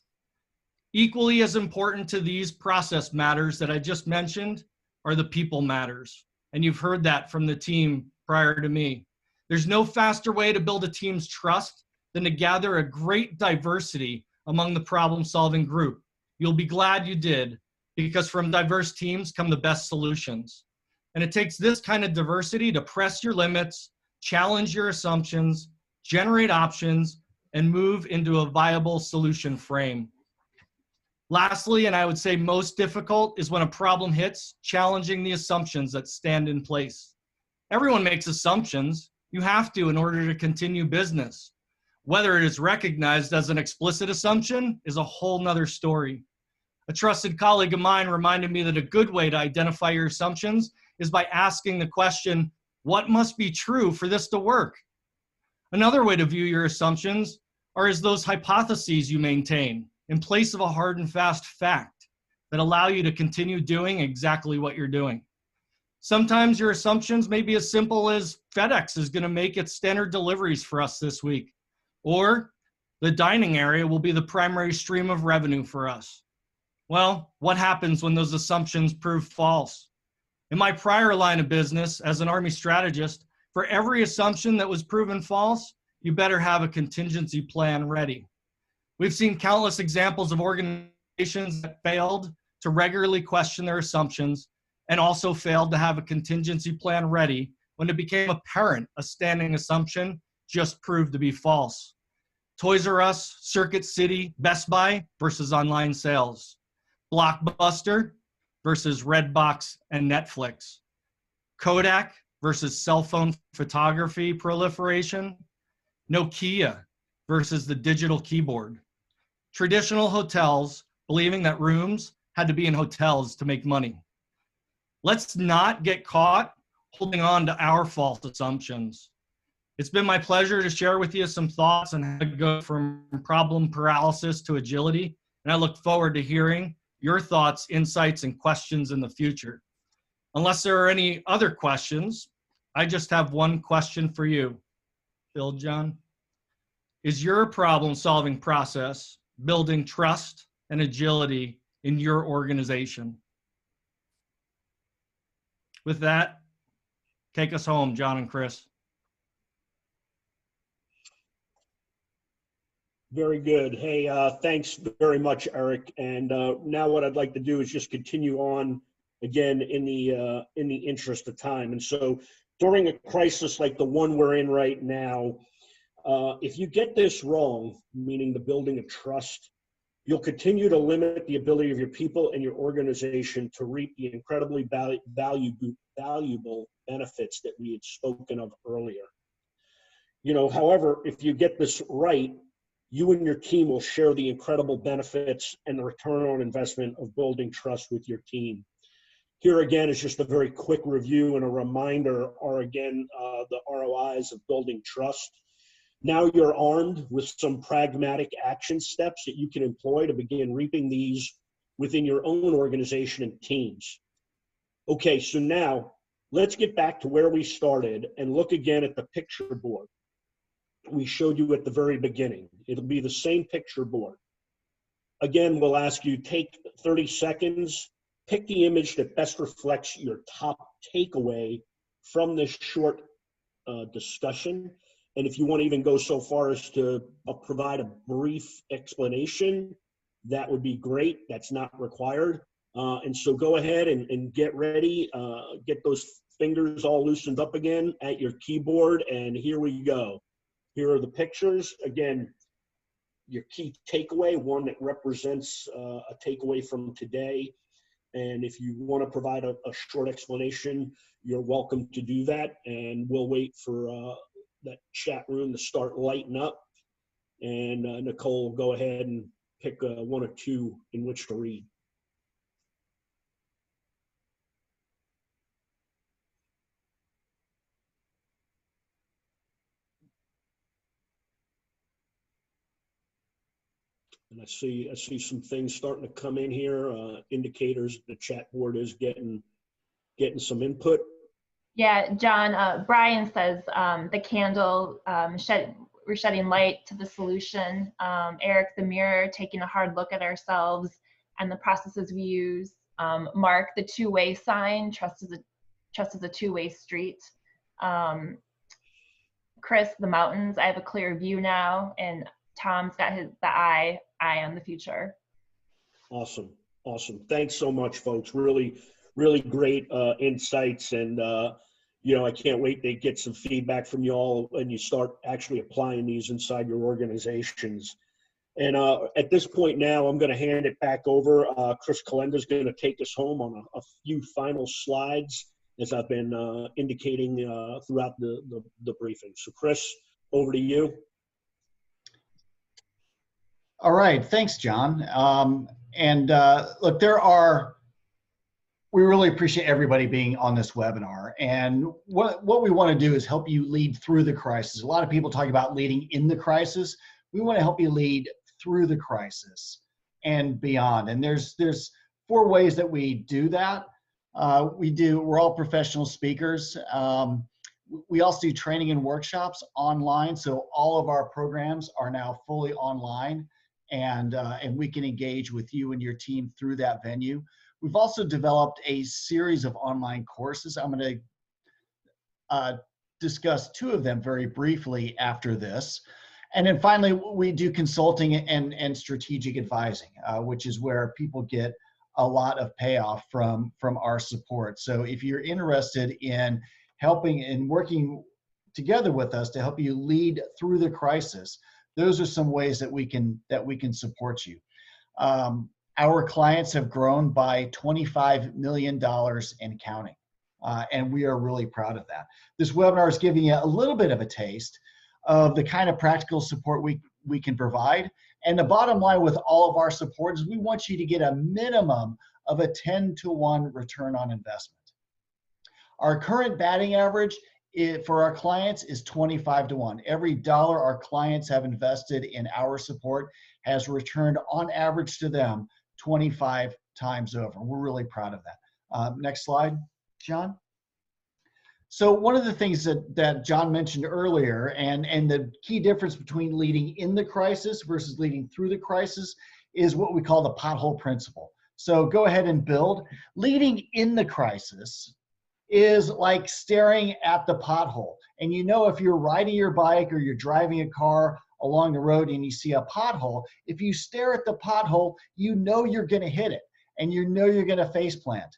Equally as important to these process matters that I just mentioned are the people matters. And you've heard that from the team prior to me. There's no faster way to build a team's trust than to gather a great diversity among the problem-solving group. You'll be glad you did, because from diverse teams come the best solutions. And it takes this kind of diversity to press your limits, challenge your assumptions, generate options, and move into a viable solution frame. Lastly, and I would say most difficult, is when a problem hits, challenging the assumptions that stand in place. Everyone makes assumptions. You have to in order to continue business. Whether it is recognized as an explicit assumption is a whole nother story. A trusted colleague of mine reminded me that a good way to identify your assumptions is by asking the question, what must be true for this to work? Another way to view your assumptions are as those hypotheses you maintain in place of a hard and fast fact that allow you to continue doing exactly what you're doing. Sometimes your assumptions may be as simple as FedEx is going to make its standard deliveries for us this week, or the dining area will be the primary stream of revenue for us. Well, what happens when those assumptions prove false? In my prior line of business as an Army strategist, for every assumption that was proven false, you better have a contingency plan ready. We've seen countless examples of organizations that failed to regularly question their assumptions and also failed to have a contingency plan ready when it became apparent a standing assumption just proved to be false. Toys R Us, Circuit City, Best Buy versus online sales. Blockbuster versus Redbox and Netflix. Kodak versus cell phone photography proliferation. Nokia versus the digital keyboard. Traditional hotels believing that rooms had to be in hotels to make money. Let's not get caught holding on to our false assumptions. It's been my pleasure to share with you some thoughts on how to go from problem paralysis to agility, and I look forward to hearing your thoughts, insights, and questions in the future. Unless there are any other questions, I just have one question for you. Bill, John, is your problem-solving process building trust and agility in your organization? With that, take us home, John and Chris. Very good. Hey, thanks very much, Erik. And now what I'd like to do is just continue on again in the interest of time. And so during a crisis like the one we're in right now, if you get this wrong, meaning the building of trust, you'll continue to limit the ability of your people and your organization to reap the incredibly valuable benefits that we had spoken of earlier. You know, however, if you get this right, you and your team will share the incredible benefits and the return on investment of building trust with your team. Here again is just a very quick review and a reminder are again the ROIs of building trust. Now you're armed with some pragmatic action steps that you can employ to begin reaping these within your own organization and teams. Okay, so now let's get back to where we started and look again at the picture board we showed you at the very beginning. It'll be the same picture board. Again, we'll ask you take 30 seconds, pick the image that best reflects your top takeaway from this short discussion. And if you want to even go so far as to provide a brief explanation, that would be great. That's not required. And so go ahead and get ready, get those fingers all loosened up again at your keyboard, and here we go. Here are the pictures. Again, your key takeaway, one that represents a takeaway from today. And if you want to provide a short explanation, you're welcome to do that. And we'll wait for that chat room to start lighting up. And Nicole will go ahead and pick one or two in which to read. And I see some things starting to come in here, indicators the chat board is getting some input. Yeah, John, Brian says the candle, we're shedding light to the solution. Erik, the mirror, taking a hard look at ourselves and the processes we use. Mark, the two-way sign, trust is a two-way street. Chris, the mountains, I have a clear view now. And Tom's got the eye on the future. Awesome. Thanks so much, folks. Really great insights. And, you know, I can't wait to get some feedback from you all and you start actually applying these inside your organizations. And at this point now, I'm going to hand it back over. Chris Kolenda is going to take us home on a few final slides, as I've been indicating throughout the briefing. So, Chris, over to you. All right, thanks, John. Look, we really appreciate everybody being on this webinar. And what we want to do is help you lead through the crisis. A lot of people talk about leading in the crisis. We want to help you lead through the crisis and beyond. And there's 4 ways that we do that. We're all professional speakers. We also do training and workshops online. So all of our programs are now fully online. And we can engage with you and your team through that venue. We've also developed a series of online courses. I'm going to discuss 2 of them very briefly after this. And then finally, we do consulting and strategic advising, which is where people get a lot of payoff from our support. So if you're interested in helping and working together with us to help you lead through the crisis, those are some ways that we can support you. Our clients have grown by $25 million and counting, and we are really proud of that. This webinar is giving you a little bit of a taste of the kind of practical support we can provide. And the bottom line with all of our support is we want you to get a minimum of a 10-to-1 return on investment. Our current batting average for our clients is 25-to-1. Every dollar our clients have invested in our support has returned on average to them 25 times over. We're really proud of that. Next slide, John. So one of the things that John mentioned earlier, and the key difference between leading in the crisis versus leading through the crisis, is what we call the pothole principle. So go ahead and build. Leading in the crisis is like staring at the pothole. And you know, if you're riding your bike or you're driving a car along the road and you see a pothole, if you stare at the pothole, you know you're going to hit it and you know you're going to face plant.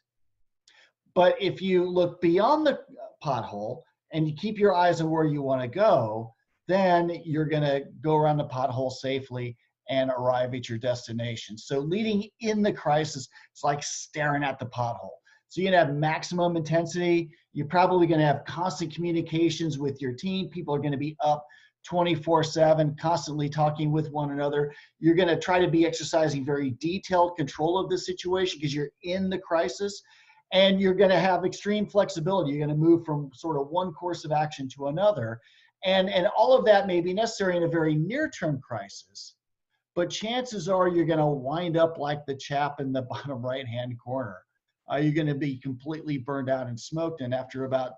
But if you look beyond the pothole and you keep your eyes on where you want to go, then you're going to go around the pothole safely and arrive at your destination. So leading in the crisis, it's like staring at the pothole. So you're going to have maximum intensity. You're probably going to have constant communications with your team. People are going to be up 24/7, constantly talking with one another. You're going to try to be exercising very detailed control of the situation because you're in the crisis. And you're going to have extreme flexibility. You're going to move from sort of one course of action to another. And all of that may be necessary in a very near-term crisis, but chances are you're going to wind up like the chap in the bottom right-hand corner. You're going to be completely burned out and smoked, and after about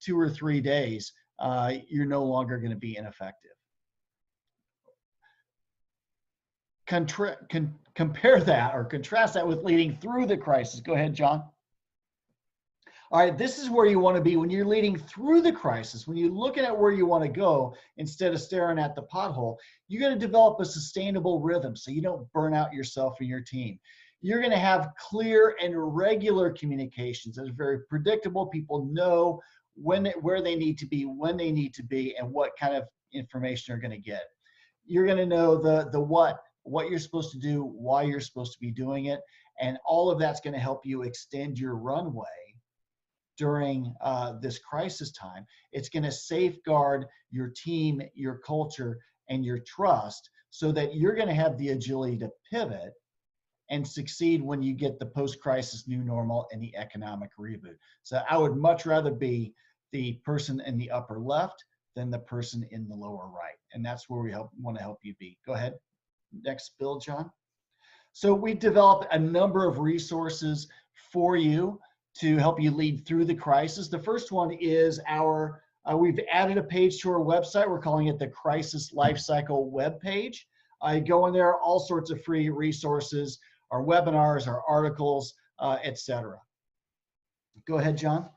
2 or 3 days, you're no longer going to be ineffective. Compare that or contrast that with leading through the crisis. Go ahead, John. All right, this is where you want to be when you're leading through the crisis. When you're looking at where you want to go instead of staring at the pothole, you're going to develop a sustainable rhythm so you don't burn out yourself and your team. You're going to have clear and regular communications that are very predictable. People know where they need to be, when they need to be, and what kind of information they're going to get. You're going to know the what you're supposed to do, why you're supposed to be doing it, and all of that's going to help you extend your runway during this crisis time. It's going to safeguard your team, your culture, and your trust so that you're going to have the agility to pivot and succeed when you get the post-crisis new normal and the economic reboot. So I would much rather be the person in the upper left than the person in the lower right. And that's where we want to help you be. Go ahead. Next bill, John. So we developed a number of resources for you to help you lead through the crisis. The first one is we've added a page to our website. We're calling it the Crisis Lifecycle webpage. You go in there, all sorts of free resources, our webinars, our articles, etc. Go ahead, John.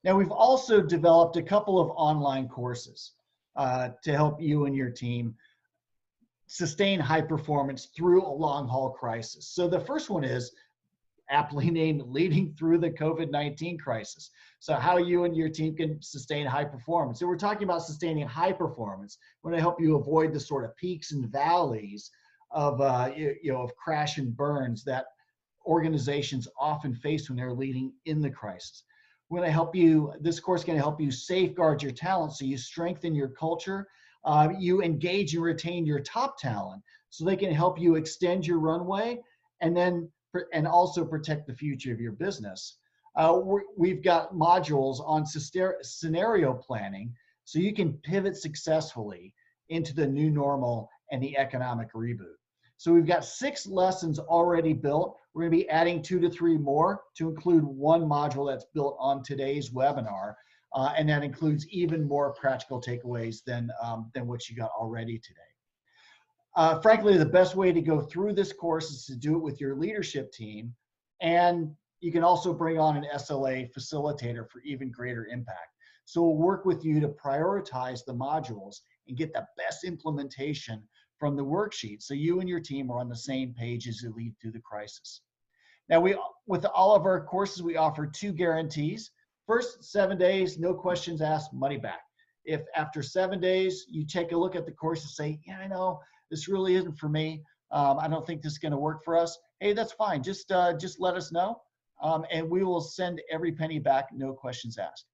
Now, we've also developed a couple of online courses to help you and your team sustain high performance through a long haul crisis. So the first one is aptly named Leading Through the COVID-19 Crisis. So how you and your team can sustain high performance. So we're talking about sustaining high performance. We're going to help you avoid the sort of peaks and valleys of, of crash and burns that organizations often face when they're leading in the crisis. We're going to help you, this course is going to help you safeguard your talent so you strengthen your culture. You engage and retain your top talent so they can help you extend your runway and also protect the future of your business. We've got modules on scenario planning so you can pivot successfully into the new normal and the economic reboot. So we've got 6 lessons already built. We're going to be adding 2 to 3 more to include one module that's built on today's webinar. And that includes even more practical takeaways than what you got already today. Frankly, the best way to go through this course is to do it with your leadership team. And you can also bring on an SLA facilitator for even greater impact. So we'll work with you to prioritize the modules and get the best implementation from the worksheet so you and your team are on the same page as you lead through the crisis. Now, with all of our courses, we offer 2 guarantees. First, 7 days, no questions asked, money back. If after 7 days you take a look at the course and say, yeah, I know this really isn't for me, I don't think this is going to work for us, hey, that's fine. Just let us know, and we will send every penny back, no questions asked.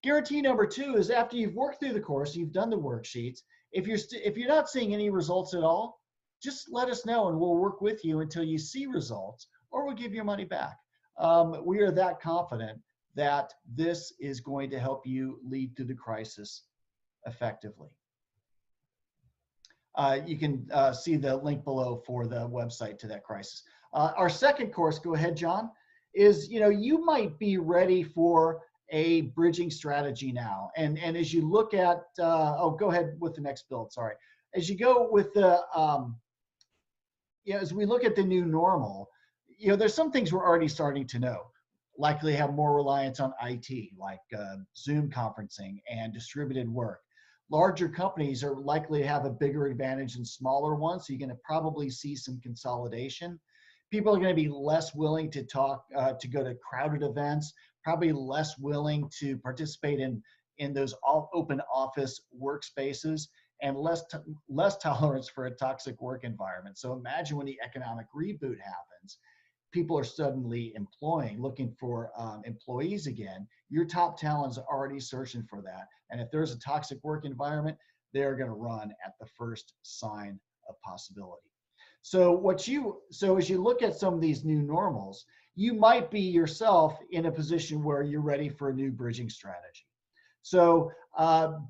Guarantee number 2 is after you've worked through the course, you've done the worksheets, if you're not seeing any results at all, just let us know and we'll work with you until you see results, or we'll give your money back. We are that confident that this is going to help you lead through the crisis effectively. You can see the link below for the website to that crisis. Our second course, go ahead, John, is, you might be ready for a bridging strategy now. And as you look at, go ahead with the next build, sorry. As you go with the, as we look at the new normal, there's some things we're already starting to know. Likely have more reliance on IT, like Zoom conferencing and distributed work. larger companies are likely to have a bigger advantage than smaller ones. So you're going to probably see some consolidation. People are going to be less willing to talk, to go to crowded events, probably less willing to participate in those open office workspaces, and less tolerance for a toxic work environment. So imagine when the economic reboot happens, people are suddenly looking for employees again. Your top talent is already searching for that. And if there's a toxic work environment, they're going to run at the first sign of possibility. So as you look at some of these new normals, you might be yourself in a position where you're ready for a new bridging strategy. So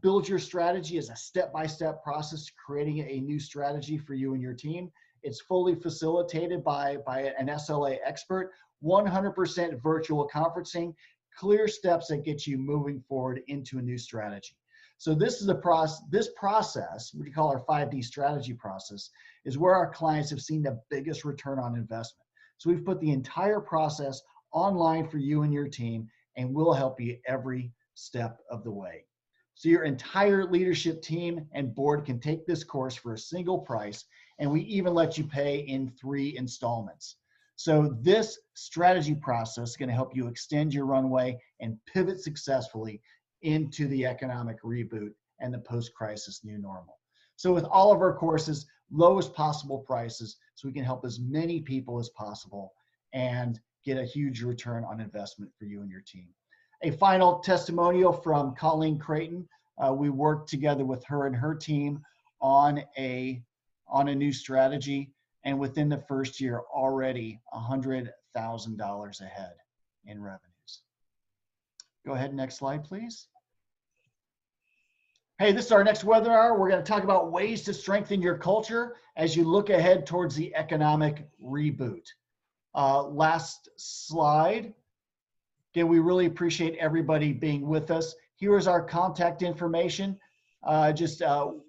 build your strategy as a step-by-step process, creating a new strategy for you and your team. It's fully facilitated by an SLA expert, 100% virtual conferencing, clear steps that get you moving forward into a new strategy. So this is this process, what we call our 5D strategy process, is where our clients have seen the biggest return on investment. So we've put the entire process online for you and your team, and we'll help you every step of the way. So your entire leadership team and board can take this course for a single price, and we even let you pay in 3 installments. So this strategy process is going to help you extend your runway and pivot successfully into the economic reboot and the post-crisis new normal. So with all of our courses, lowest possible prices, so we can help as many people as possible and get a huge return on investment for you and your team. A final testimonial from Colleen Creighton. We worked together with her and her team on a new strategy, and within the first year already $100,000 ahead in revenues. Go ahead, next slide, please. Hey, this is our next webinar. We're going to talk about ways to strengthen your culture as you look ahead towards the economic reboot. Last slide. Again, we really appreciate everybody being with us. Here is our contact information,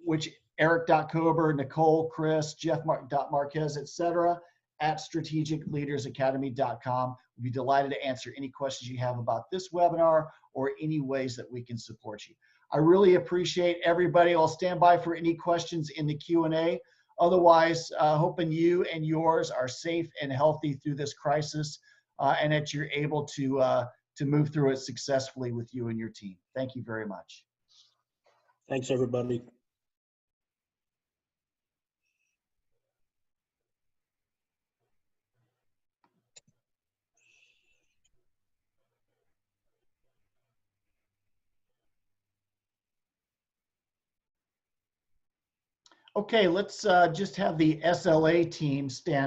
which Erik.Kober, Nicole, Chris, Jeff.Marquez, etc. at strategicleadersacademy.com. We'll be delighted to answer any questions you have about this webinar or any ways that we can support you. I really appreciate everybody. I'll stand by for any questions in the Q&A. Otherwise, hoping you and yours are safe and healthy through this crisis, and that you're able to move through it successfully with you and your team. Thank you very much. Thanks, everybody. Okay, let's just have the SLA team stand